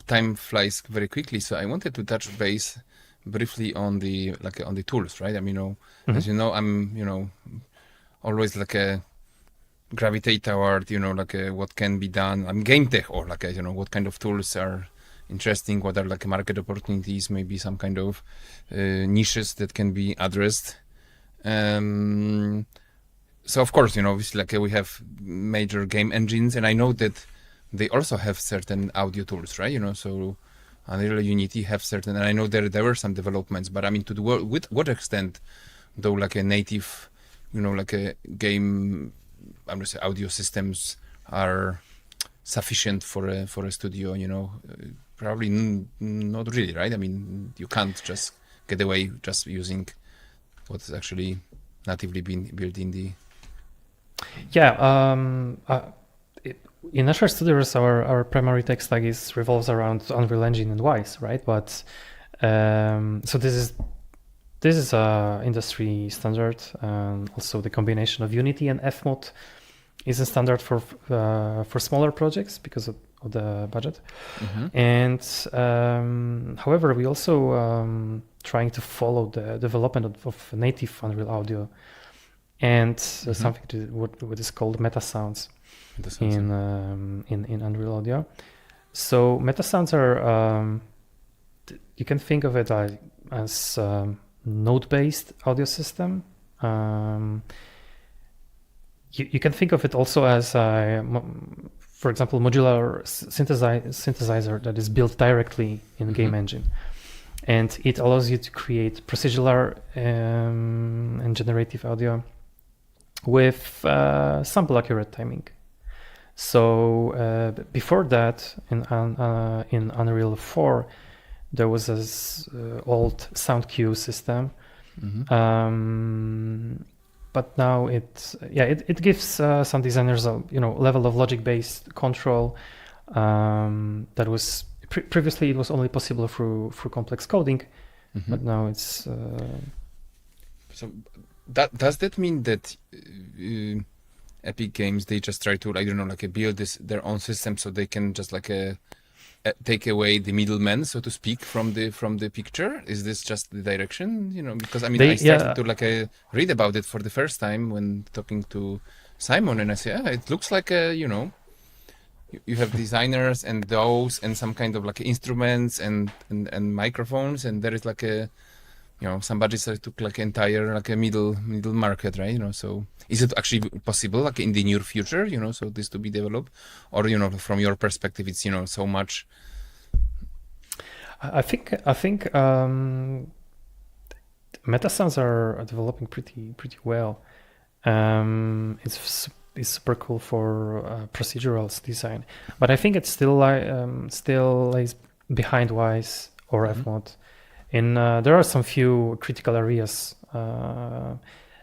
time flies very quickly, so I wanted to touch base briefly on the tools, right? I mean, as you know, I'm always gravitate toward what can be done. I'm game tech, or what kind of tools are interesting, what are market opportunities, maybe some kind of niches that can be addressed. So of course, obviously we have major game engines, and I know that they also have certain audio tools, right? So Unreal, Unity have certain, and I know there were some developments, but I mean, with what extent, though, a native, a game, I'm gonna say audio systems are sufficient for a studio, probably not really, right? I mean, you can't just get away just using what's actually natively been built in the. Yeah, in Anshar Studios, our primary tech stack revolves around Unreal Engine and Wise, right? But so this this is a industry standard, and also the combination of Unity and Fmod is a standard for smaller projects because of the budget. And however, we also trying to follow the development of native Unreal Audio and something to what is called meta sounds in Unreal Audio. So meta sounds are you can think of it as node-based audio system. You can think of it also as, for example, modular synthesizer that is built directly in game engine, and it allows you to create procedural and generative audio with sample accurate timing. So before that, in Unreal 4, there was this old sound cue system. But now it gives some designers a level of logic-based control that was previously it was only possible through complex coding, but now it's. So does that mean that Epic Games, they just try to build their own system so they can just take away the middleman, so to speak, from the picture? Is this just the direction? Because I started to read about it for the first time when talking to Simon, and I say, it looks like you have designers and those and some kind of instruments and microphones, and there is somebody took entire a middle market, right? So is it actually possible in the near future, so this to be developed, or from your perspective it's so much? I think meta sounds are developing pretty well. It's super cool for procedurals design, but I think it's still lays behind Wise or Fmod. And there are some few critical areas,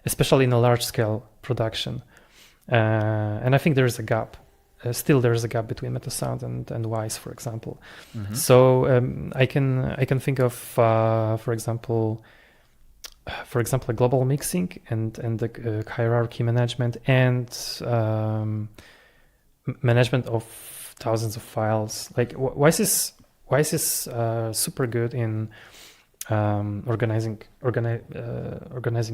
especially in a large-scale production, and I think there is a gap. Still, there is a gap between MetaSound and Wise, for example. So I can think of, for example, global mixing and the hierarchy management and management of thousands of files. Wise is super good in organizing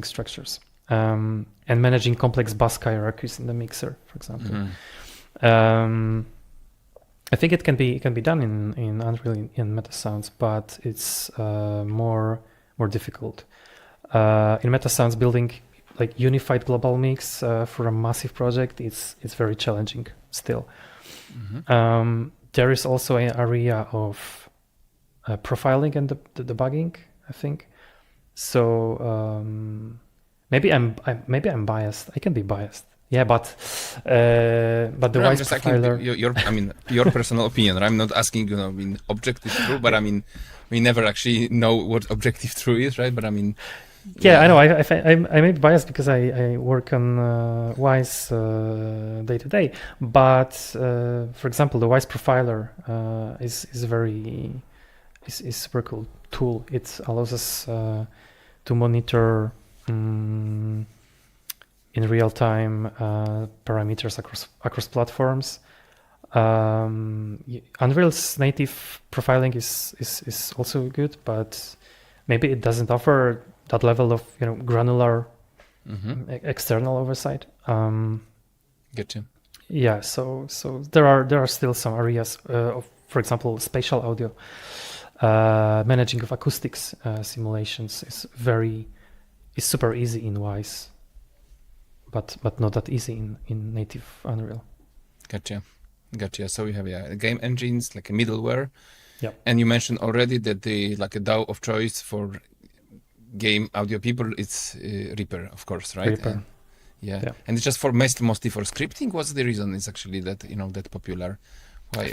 structures and managing complex bus hierarchies in the mixer, for example. I think it can be done in Unreal in MetaSounds, but it's more difficult. In MetaSounds, building unified global mix for a massive project, it's very challenging still. There is also an area of profiling and the debugging, I think. So maybe I'm biased. I can be biased. Yeah, but the Wise just profiler. Your personal opinion. I'm not asking objective true, but we never actually know what objective true is, right? But yeah, I know. I may be biased because I work on Wise day to day. But for example, the Wise profiler is a super cool tool. It allows us to monitor in real time parameters across platforms. Unreal's native profiling is also good, but maybe it doesn't offer that level of granular external oversight. Getcha. Yeah, so there are still some areas of, for example, spatial audio. Managing of acoustics simulations is super easy in Wise, but not that easy in native Unreal. Gotcha. So we have game engines, like a middleware. Yeah. And you mentioned already that the a DAW of choice for game audio people, it's Reaper, of course, right? Reaper. And it's just mostly for scripting. What's the reason it's actually that that popular? Why? I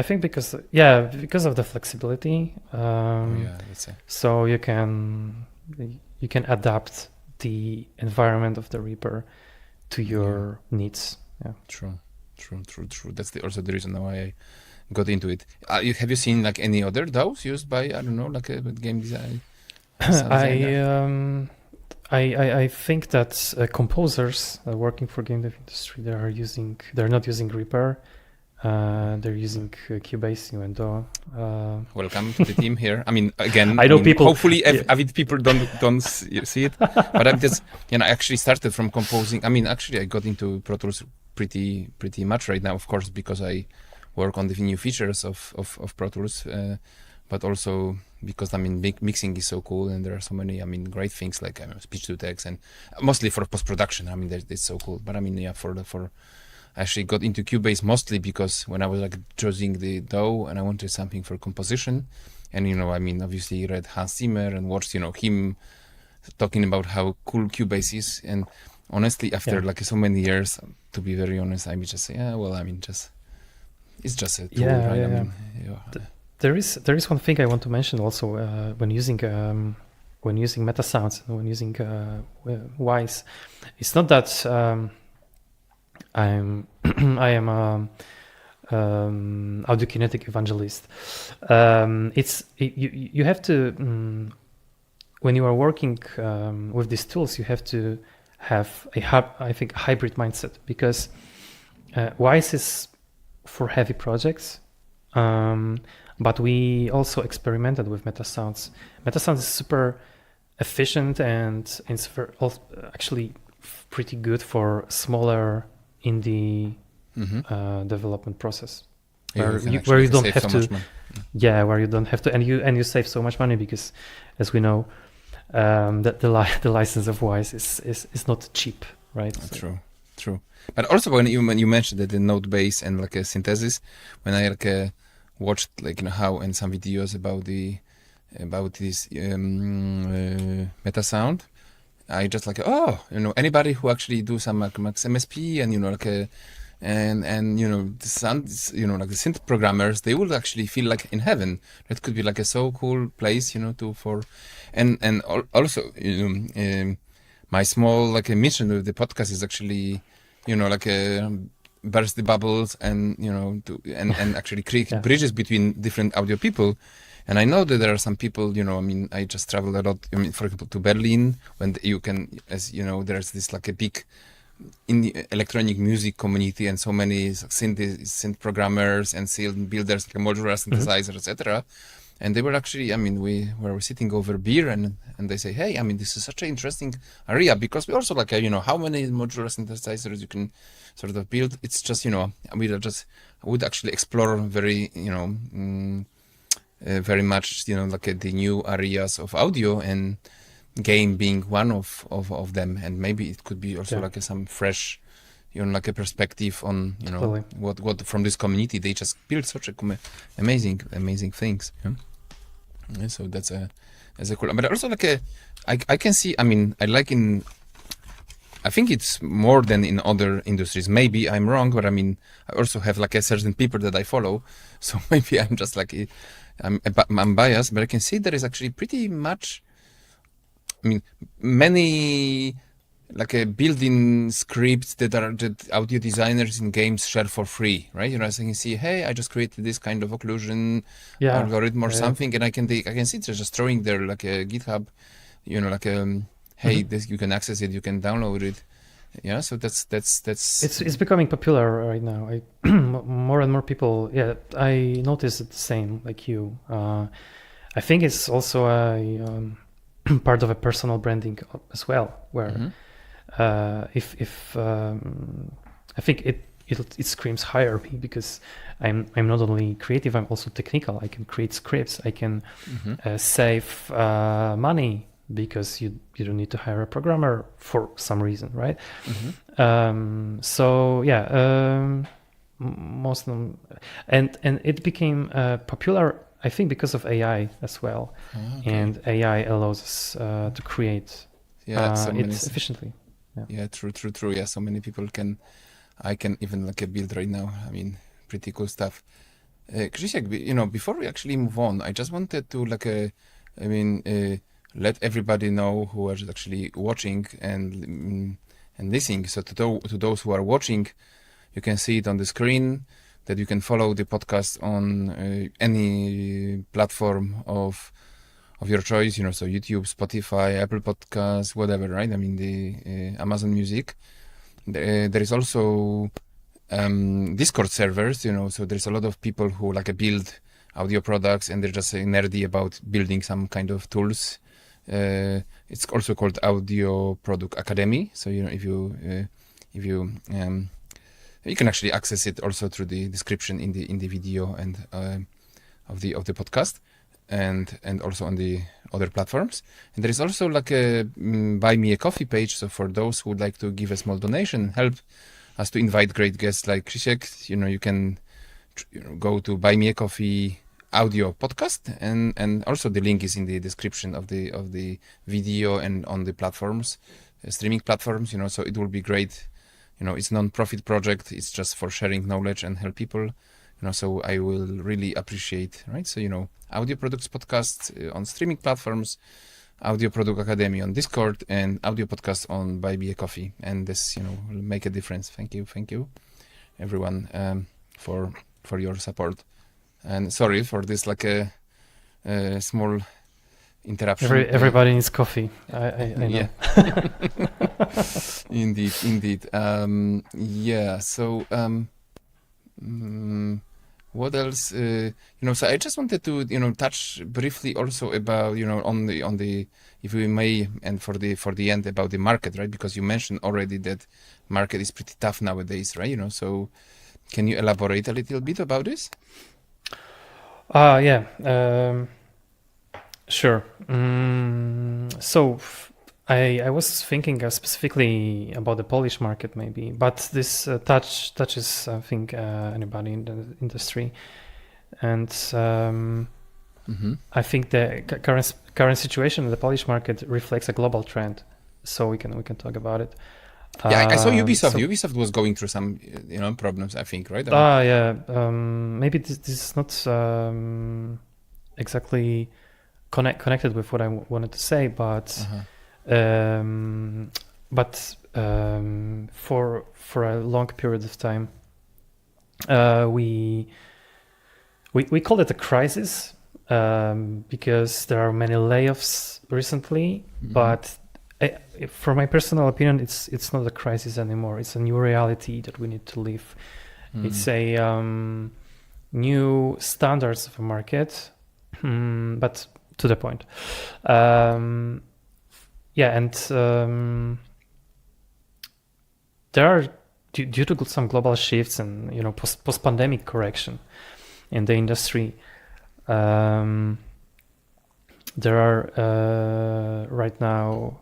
think because of the flexibility. Let's say. So you can adapt the environment of the Reaper to your needs. Yeah. True. That's also the reason why I got into it. Have you seen any other DAWs used by, I don't know, a game design? I think that composers working for game dev industry, they're not using Reaper. They're using Cubase, Nuendo. Welcome to the team here. I mean, again, people. Hopefully, avid people don't see it. But I'm just, I actually started from composing. I mean, actually, I got into Pro Tools pretty much right now, of course, because I work on the new features of Pro Tools, but also because mixing is so cool, and there are so many great things like speech to text, and mostly for post production. It's so cool. But for I actually got into Cubase mostly because when I was choosing the DAW and I wanted something for composition, and obviously read Hans Zimmer and watched him talking about how cool Cubase is, and honestly after so many years, to be very honest, I would just say it's just a tool, right? There is one thing I want to mention also when using meta sounds and when using Wise. It's not that I am audiokinetic evangelist. You have to when you are working with these tools, you have to have a hybrid mindset, because Wise is for heavy projects, but we also experimented with MetaSounds. MetaSounds is super efficient and it's actually pretty good for smaller indie development process, where you don't have to. Where you don't have to, and you save so much money, because, as we know, that the license of Wise is not cheap, right? True. But also when you mentioned that the node base and a synthesis, when I watched how and some videos about this meta sound, I just anybody who actually do some Max MSP and the sounds, the synth programmers, they will actually feel like in heaven. That could be a so cool place, also my small mission with the podcast is actually burst the bubbles and and actually create bridges between different audio people. And I know that there are some people, I just travel a lot, for example, to Berlin, when you can, as there's this a big indie electronic music community and so many synth programmers and synth builders, modular synthesizers, etc. And they were actually, we were sitting over beer and they say, hey, this is such an interesting area, because we also how many modular synthesizers you can sort of build. It's just, I would actually explore very, very much, the new areas of audio, and game being one of them. And maybe it could be also some fresh, a perspective on, Totally. what from this community, they just build such amazing things. Yeah, so that's a cool. But also I can see. I think it's more than in other industries. Maybe I'm wrong, but I also have a certain people that I follow. So maybe I'm just I'm biased, but I can see there is actually pretty much. Many built-in scripts that audio designers in games share for free, right? As you can see, hey, I just created this kind of occlusion algorithm or something, and I can see they're just throwing their a GitHub, hey, this you can access it, you can download it. Yeah, so that's it's becoming popular right now. More and more people. Yeah, I noticed it the same like you. I think it's also a part of a personal branding as well, where if I think it screams hire me, because I'm not only creative, I'm also technical. I can create scripts, I can save money, because you don't need to hire a programmer for some reason, right? Most of them, and it became popular, I think, because of AI as well. And AI allows us to create it efficiently. Yeah, true. Yeah, so many people I can even build right now. Pretty cool stuff. Krzysiek, before we actually move on, I just wanted to let everybody know who is actually watching and listening. So to those who are watching, you can see it on the screen, that you can follow the podcast on any platform of your choice, so YouTube, Spotify, Apple Podcasts, whatever, right? I mean, the Amazon Music. There is also Discord servers, so there's a lot of people who build audio products, and they're just nerdy about building some kind of tools. It's also called Audio Product Academy. So if you you can actually access it also through the description in the video and of the podcast, and also on the other platforms. And there is also a buy me a coffee page. So for those who would like to give a small donation, help us to invite great guests like Krzysiek, you can go to buy me a coffee audio podcast, and also the link is in the description of the video and on the platforms, streaming platforms. So it will be great. It's non-profit project. It's just for sharing knowledge and help people. So I will really appreciate, right? So Audio Products Podcast on streaming platforms, Audio Product Academy on Discord, and Audio Podcast on Buy Me a Coffee. And this, will make a difference. Thank you, everyone, for your support. And sorry for this, a small interruption. Everybody needs coffee. I know. Yeah. Indeed. So what else? So I just wanted to, touch briefly also about, on the, if we may, and for the end, about the market, right? Because you mentioned already that market is pretty tough nowadays, right? So can you elaborate a little bit about this? Yeah. Sure. So I was thinking specifically about the Polish market, maybe, but this touches, I think, anybody in the industry, and I think the current situation in the Polish market reflects a global trend. So we can talk about it. Yeah, I saw Ubisoft. Ubisoft was going through some, problems, I think, right? Yeah. Maybe this is not exactly connected with what I wanted to say, but for a long period of time, we called it a crisis because there are many layoffs recently. But for my personal opinion, it's not a crisis anymore. It's a new reality that we need to live. It's a new standards of a market, but to the point. There are, due to some global shifts and post-pandemic correction in the industry, there are right now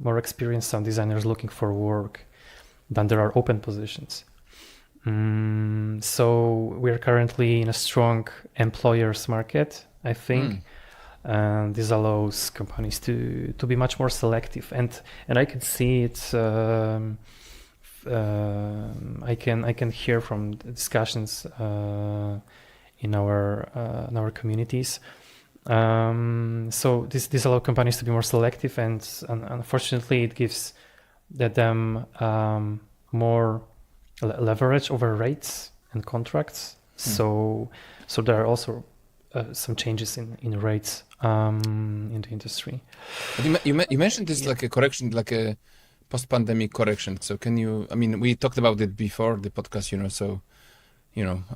more experienced sound designers looking for work than there are open positions. So we're currently in a strong employers market, I think. And this allows companies to be much more selective, and I can see it. I can hear from the discussions in our communities. So this allows companies to be more selective, and unfortunately, it gives them more leverage over rates and contracts. So there are also some changes in rates in the industry. But you mentioned this like a correction, like a post-pandemic correction. So can you? I mean, we talked about it before the podcast, So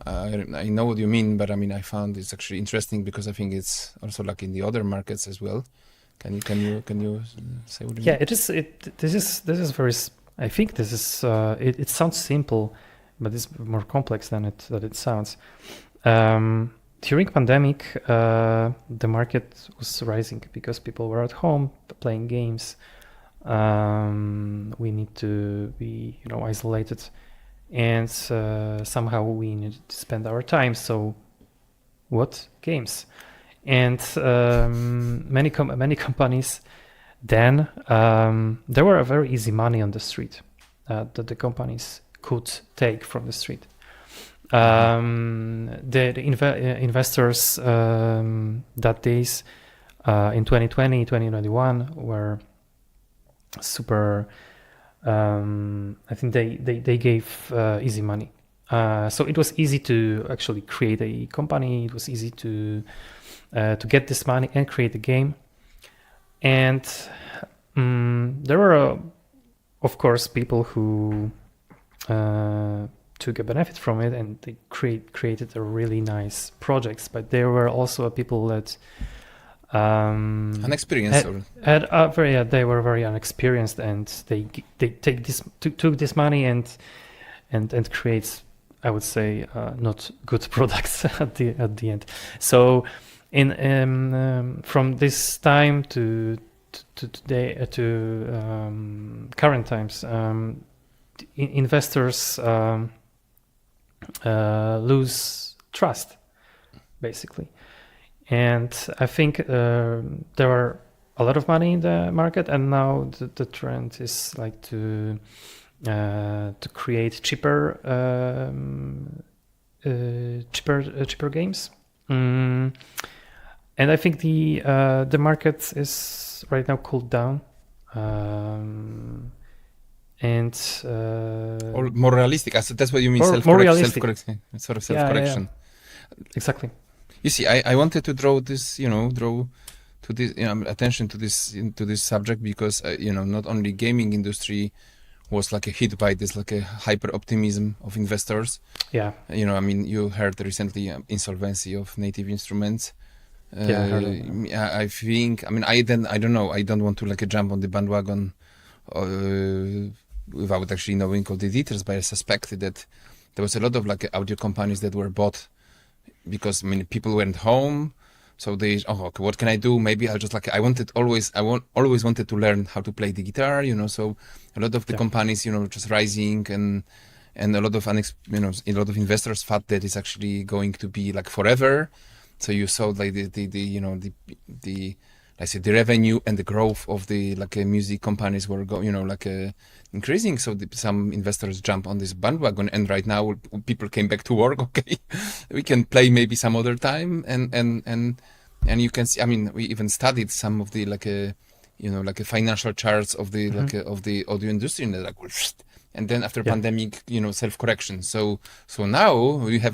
I know what you mean, but I mean, I found it's actually interesting because I think it's also like in the other markets as well. Can you say what you mean? Yeah, this is very. I think this is. It sounds simple, but it's more complex than it sounds. During pandemic, the market was rising because people were at home playing games. We need to be, isolated, and somehow we need to spend our time. So, what games? And many companies then there were a very easy money on the street that the companies could take from the street. The investors that days in 2020, 2021 were super. I think they gave easy money So it was easy to actually create a company. It was easy to get this money and create a game. And there were, of course, people who took a benefit from it, and they created a really nice projects. But there were also people that unexperienced, they were very unexperienced, and they took this money and creates, I would say, not good products at the end. So from this time to today to current times, investors lose trust, basically. And I think there are a lot of money in the market, and now the trend is like to create cheaper games. And I think the market is right now cooled down. And or more realistic. So that's what you mean, self-correction, sort of self-correction. Yeah. Exactly. You see, I wanted to draw to this attention to this subject because not only gaming industry was like a hit by this like a hyper optimism of investors. Yeah. I mean, you heard recently insolvency of Native Instruments. Yeah, I heard of that. I think. I mean, I don't know. I don't want to like jump on the bandwagon without actually knowing all the details, but I suspect that there was a lot of like audio companies that were bought because people went home, so they okay, what can I do? Maybe I'll just always wanted to learn how to play the guitar, so a lot of the companies just rising, and a lot of a lot of investors thought that it's actually going to be like forever. So you saw like the let's say the revenue and the growth of the music companies were increasing. So some investors jump on this bandwagon, and right now people came back to work. Okay, we can play maybe some other time, and you can see. I mean, we even studied some of the financial charts of the of the audio industry, and and then after pandemic, self-correction. So now we have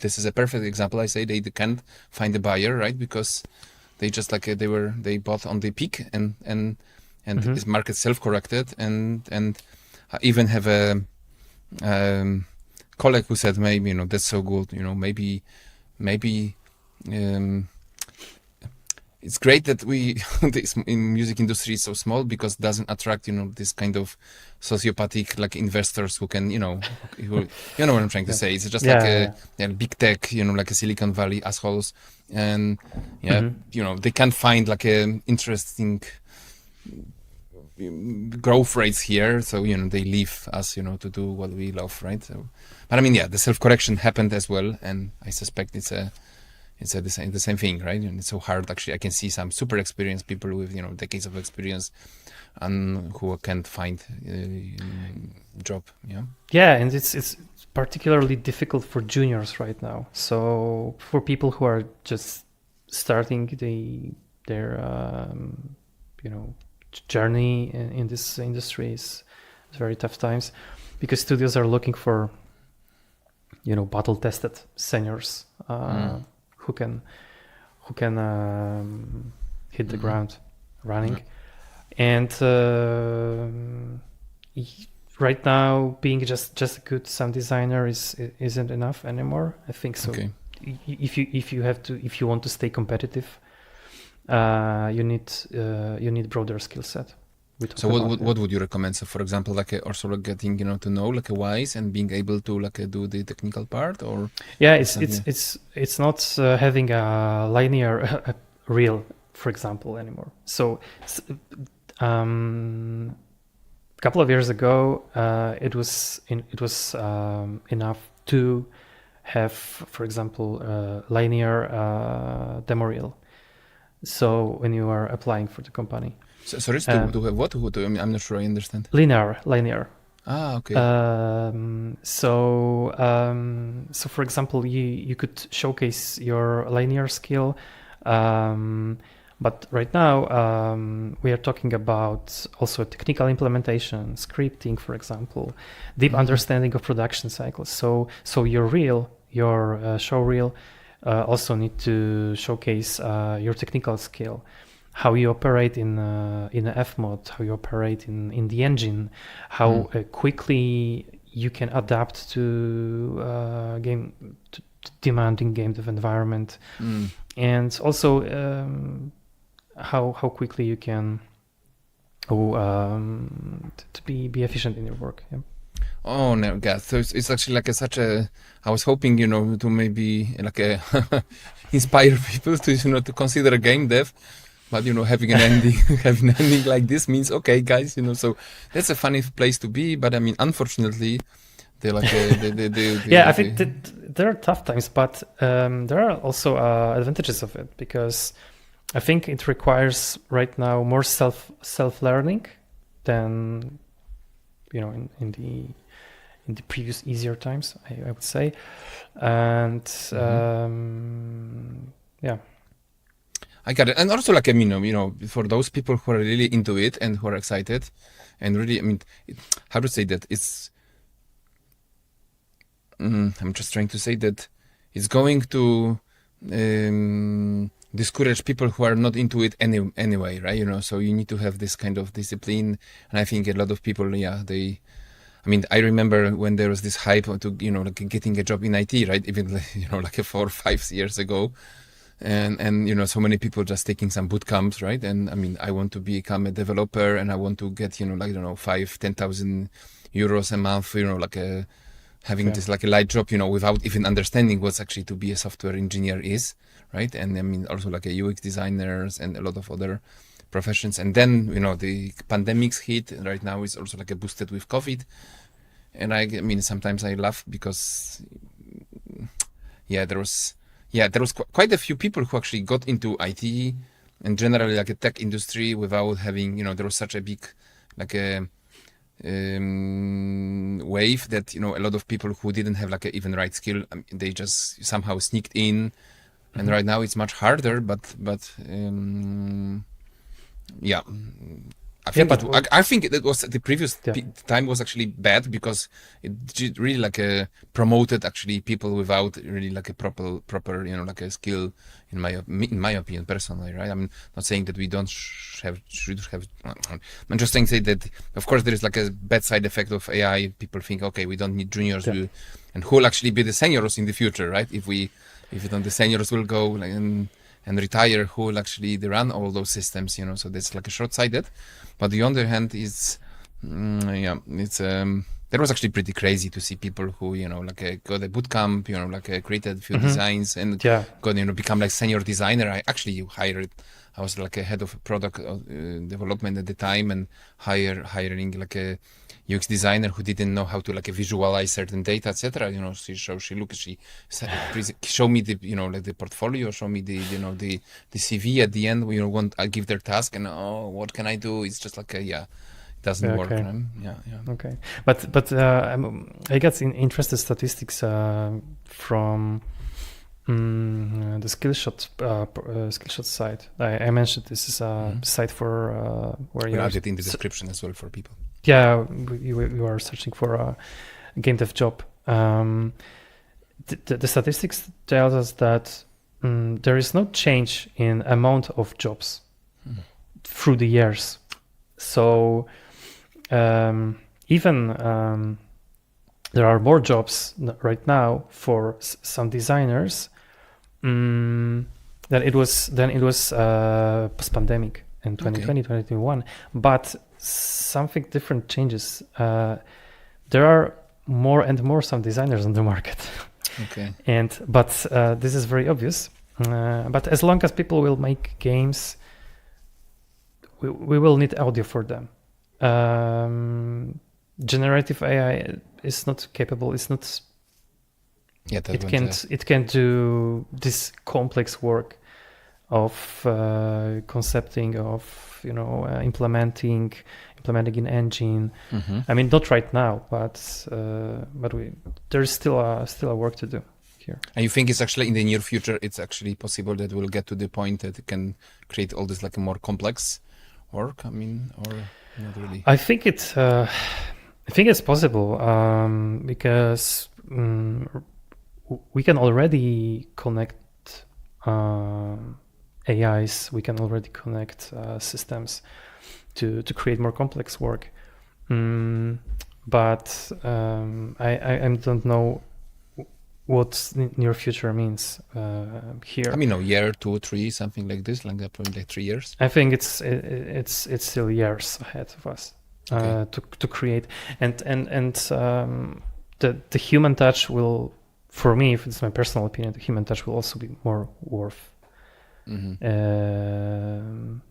this is a perfect example. I say they can't find a buyer, right? Because they just they bought on the peak, and this market self-corrected, and I even have a colleague who said maybe that's so good, maybe it's great that this in music industry is so small because it doesn't attract this kind of sociopathic investors who can who, you know what I'm trying to say. It's just big tech, like a Silicon Valley assholes, and they can't find a interesting growth rates here, so they leave us to do what we love, right? So, but I mean, the self-correction happened as well, and I suspect it's the same thing, right? And it's so hard. Actually, I can see some super experienced people with decades of experience, and who can't find job. Yeah, and it's particularly difficult for juniors right now. So for people who are just starting their journey in this industry, it's very tough times, because studios are looking for battle tested seniors. Who can hit the ground running. And right now, being just a good sound designer isn't enough anymore, I think. So if you want to stay competitive, you need broader skill set. So what would you recommend? So for example, also getting to know a wise and being able to do the technical part, or it's not having a linear reel, for example, anymore. So a couple of years ago, it was enough to have, for example, linear demo reel. So when you are applying for the company. So, sorry, to have what? I mean, I'm not sure I understand. Linear. Ah, okay. So for example, you could showcase your linear skill But right now, we are talking about also technical implementation, scripting, for example, deep understanding of production cycles. So your show reel also need to showcase your technical skill, how you operate in a F mode, how you operate in the engine, how quickly you can adapt to demanding game dev environment, and also how quickly you can to be efficient in your work. Yeah. Oh no, God! So it's actually like I was hoping, to maybe inspire people to to consider game dev, but having an ending like this means okay, guys, so that's a funny place to be. But I mean, unfortunately, they're like I think that there are tough times, but there are also advantages of it, because I think it requires right now more self learning than in the previous easier times, I would say, and I got it. And also for those people who are really into it and who are excited, and really, I mean, how to say that, it's I'm just trying to say that it's going to discourage people who are not into it anyway, right? So you need to have this kind of discipline, and I think a lot of people, I remember when there was this hype to getting a job in IT, right? Even 4 or 5 years ago, and so many people just taking some boot camps, right? And I mean, I want to become a developer, and I want to get 5,000-10,000 euros a month, having this like a light job, without even understanding what's actually to be a software engineer is, right? And I mean, also like a UX designers and a lot of other professions. And then, the pandemics hit, and right now it's also like a boosted with COVID. And I mean, sometimes I laugh because, there was quite a few people who actually got into IT and generally like a tech industry without having, there was such a big, like a wave that a lot of people who didn't have like a even right skill, they just somehow sneaked in, and right now it's much harder. But I think that was the previous time was actually bad, because it really promoted actually people without really like a proper like a skill, in my opinion personally, right? I'm not saying that we should have. I'm just saying that of course there is like a bad side effect of AI. People think, okay, we don't need juniors, and who will actually be the seniors in the future, right? If the seniors will go and retire, who will actually run all those systems, so that's like a short-sighted. But the other hand is, it's that was actually pretty crazy to see people who got a boot camp, created a few designs and got become like senior designer. I actually I was like a head of product development at the time, and hiring like a UX designer who didn't know how to visualize certain data, etc. She show me the the portfolio, show me the CV at the end. I give their task, and what can I do? It's just like it doesn't work. Okay. Right? Okay, but I got interesting statistics from the Skillshot site. I mentioned this is a site for where we'll add it in the description as well for people. Yeah, you are searching for a game dev job. The statistics tell us that there is no change in amount of jobs through the years. So even there are more jobs right now for some designers than it was post-pandemic in 2020, 2021. But something different changes. There are more and more some designers on the market. Okay. But this is very obvious. But as long as people will make games, we will need audio for them. Generative AI is not capable. It's not. It can't do this complex work of concepting, of implementing in engine. I mean, not right now, but there is still a work to do. here. And you think it's actually in the near future, it's actually possible that we'll get to the point that it can create all this like a more complex work? I mean, or not really? I think it's possible because we can already connect AIs. We can already connect systems to create more complex work. But I don't know what near future means here. I mean, a year, 2, 3, something like this, like that, probably like 3 years. I think it's still years ahead of us to create, and the human touch will, for me, if it's my personal opinion, the human touch will also be more worth than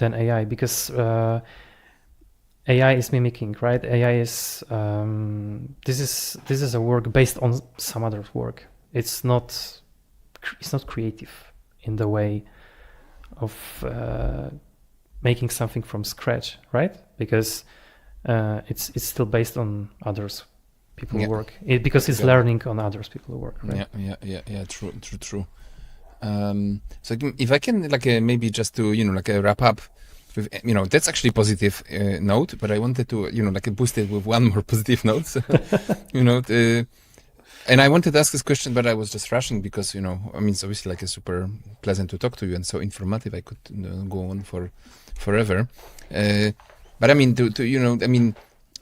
AI, because AI is mimicking, right? AI is this is a work based on some other work. It's not creative in the way of making something from scratch, right? Because it's still based on others people's work. Because it's learning on others people's work, right? Yeah. True. So if I can maybe just to wrap up with, that's actually positive note, but I wanted to boost it with one more positive note. So, and I wanted to ask this question, but I was just rushing because it's obviously a super pleasant to talk to you and so informative. I could go on for forever. But I mean,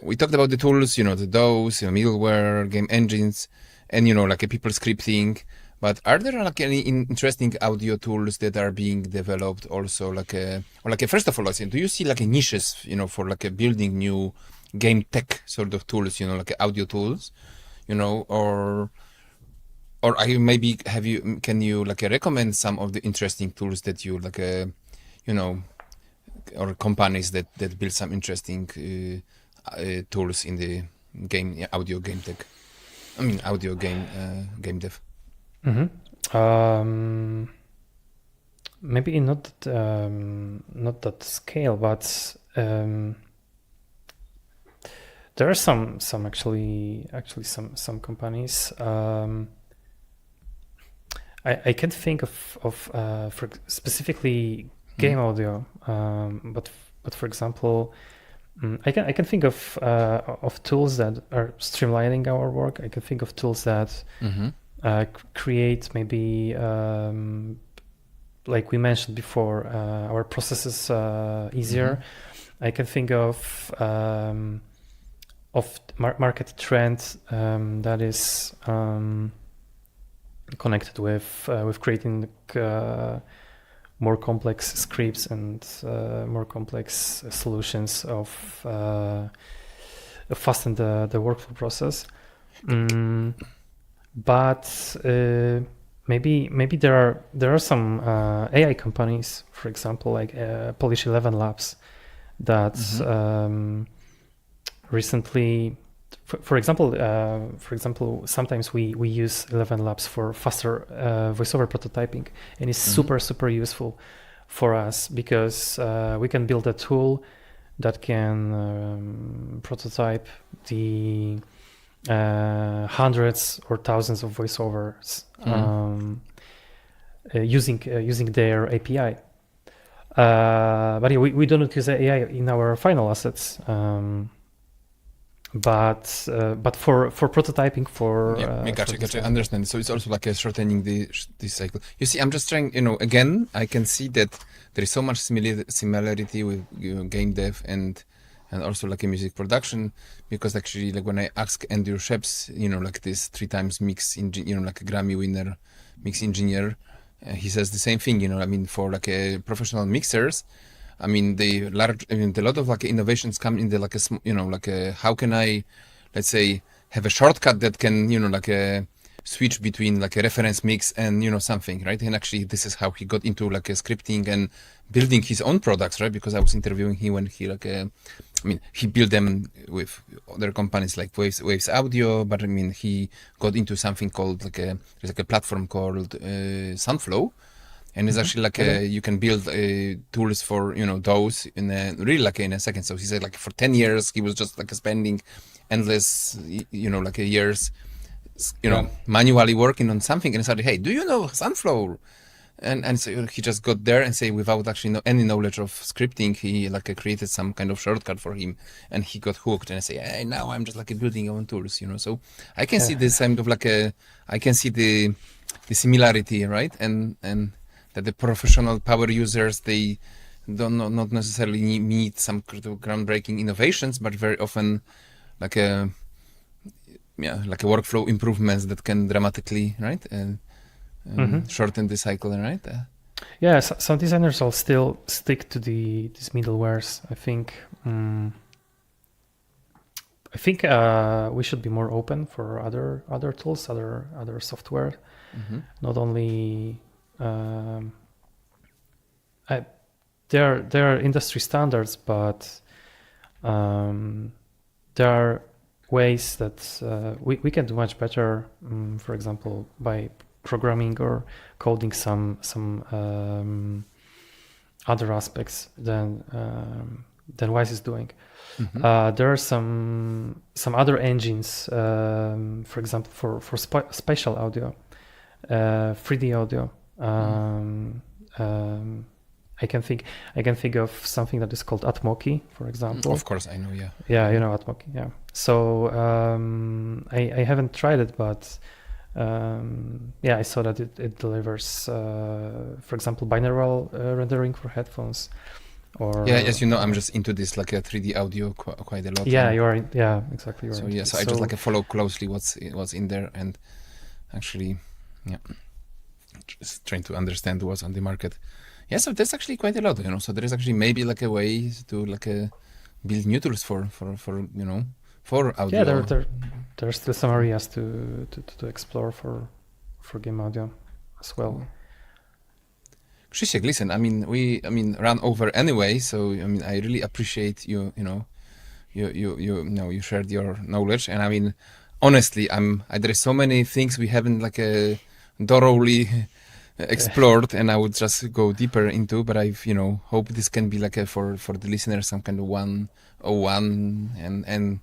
we talked about the tools, the DAOs, middleware, game engines, and people scripting. But are there any interesting audio tools that are being developed also? First of all, do you see niches, for building new game tech sort of tools, audio tools, or are you maybe can you recommend some of the interesting tools that you or companies that build some interesting tools in the audio game tech? I mean, audio game dev. Maybe not that scale, but there are some actually some companies. I can think of for specifically game audio, but for example, I can think of tools that are streamlining our work. I can think of tools that create maybe like we mentioned before, our processes easier. I can think of market trend that is connected with creating more complex scripts and more complex solutions of fasten the workflow process. But maybe there are some AI companies, for example, like Polish 11 Labs, that recently, for example, sometimes we use 11 Labs for faster voiceover prototyping, and it's super useful for us because we can build a tool that can prototype the hundreds or thousands of voiceovers using their API. But yeah, we don't use AI in our final assets. But for prototyping, gotcha. Understand. So it's also shortening this cycle. You see, I'm just trying. Again, I can see that there is so much similarity with game dev and also a music production, because actually when I ask Andrew Sheps, this 3 times mix engineer, a Grammy winner mix engineer, he says the same thing. For professional mixers, the lot of innovations come in the how can I, let's say, have a shortcut that can switch between a reference mix and something, right? And actually this is how he got into scripting and building his own products, right? Because I was interviewing him when he he built them with other companies like Waves Audio, but he got into something called there's a platform called Sunflow. And it's actually you can build tools for those in in a second. So he said for 10 years he was just spending endless years manually working on something and started, hey, do you know Sunflower? And so he just got there and say, without actually any knowledge of scripting, he created some kind of shortcut for him, and he got hooked. And I say, hey, now I'm just building your own tools, So I can see this kind of I can see the similarity, right? And that the professional power users, they don't not necessarily need some groundbreaking innovations, but very often a workflow improvements that can dramatically, right? And shorten the cycle, right? Yeah, some designers will still stick to these middlewares. I think we should be more open for other tools, other software. Not only there are industry standards, but there are ways that we can do much better. For example, by programming or coding some other aspects than Wise is doing. There are some other engines, for example, for spatial audio, 3D audio. I can think of something that is called Atmoki, for example. Of course, I know. Yeah. Yeah, you know Atmoki. Yeah. So I haven't tried it, but I saw that it delivers, for example, binaural rendering for headphones. Or as you know, I'm just into this a 3D audio quite a lot. Yeah, you are. Yeah, exactly. So so I just follow closely what's in there, and actually, just trying to understand what's on the market. Yeah, so that's actually quite a lot, So there is actually maybe a way to build new tools for audio. Yeah, there are still some areas to explore for game audio as well. Krzysiek, listen, we ran over anyway, so I really appreciate you shared your knowledge, and honestly, there is so many things we haven't thoroughly explored, and I would just go deeper into, but I hope this can be for the listeners some kind of 101, and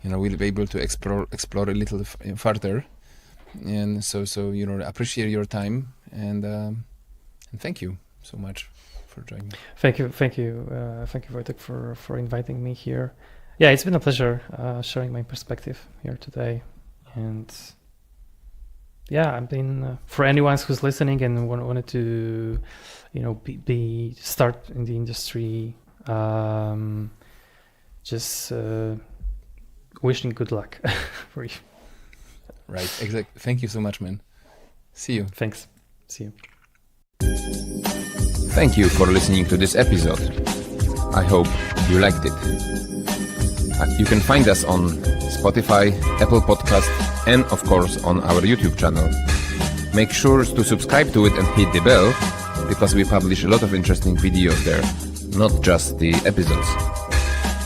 we'll be able to explore a little further, and so appreciate your time, and thank you so much for joining. Thank you, Wojtek, for inviting me here. Yeah, it's been a pleasure sharing my perspective here today, and for anyone who's listening and wanted to, start in the industry, just wishing good luck for you. Right, exactly. Thank you so much, man. See you. Thanks. See you. Thank you for listening to this episode. I hope you liked it. You can find us on Spotify, Apple Podcast, and of course on our YouTube channel. Make sure to subscribe to it and hit the bell, because we publish a lot of interesting videos there, not just the episodes.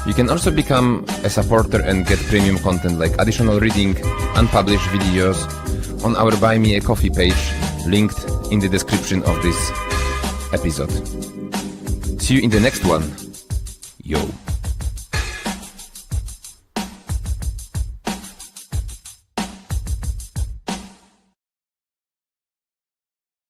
You can also become a supporter and get premium content like additional reading, unpublished videos on our Buy Me a Coffee page, linked in the description of this episode. See you in the next one. Yo.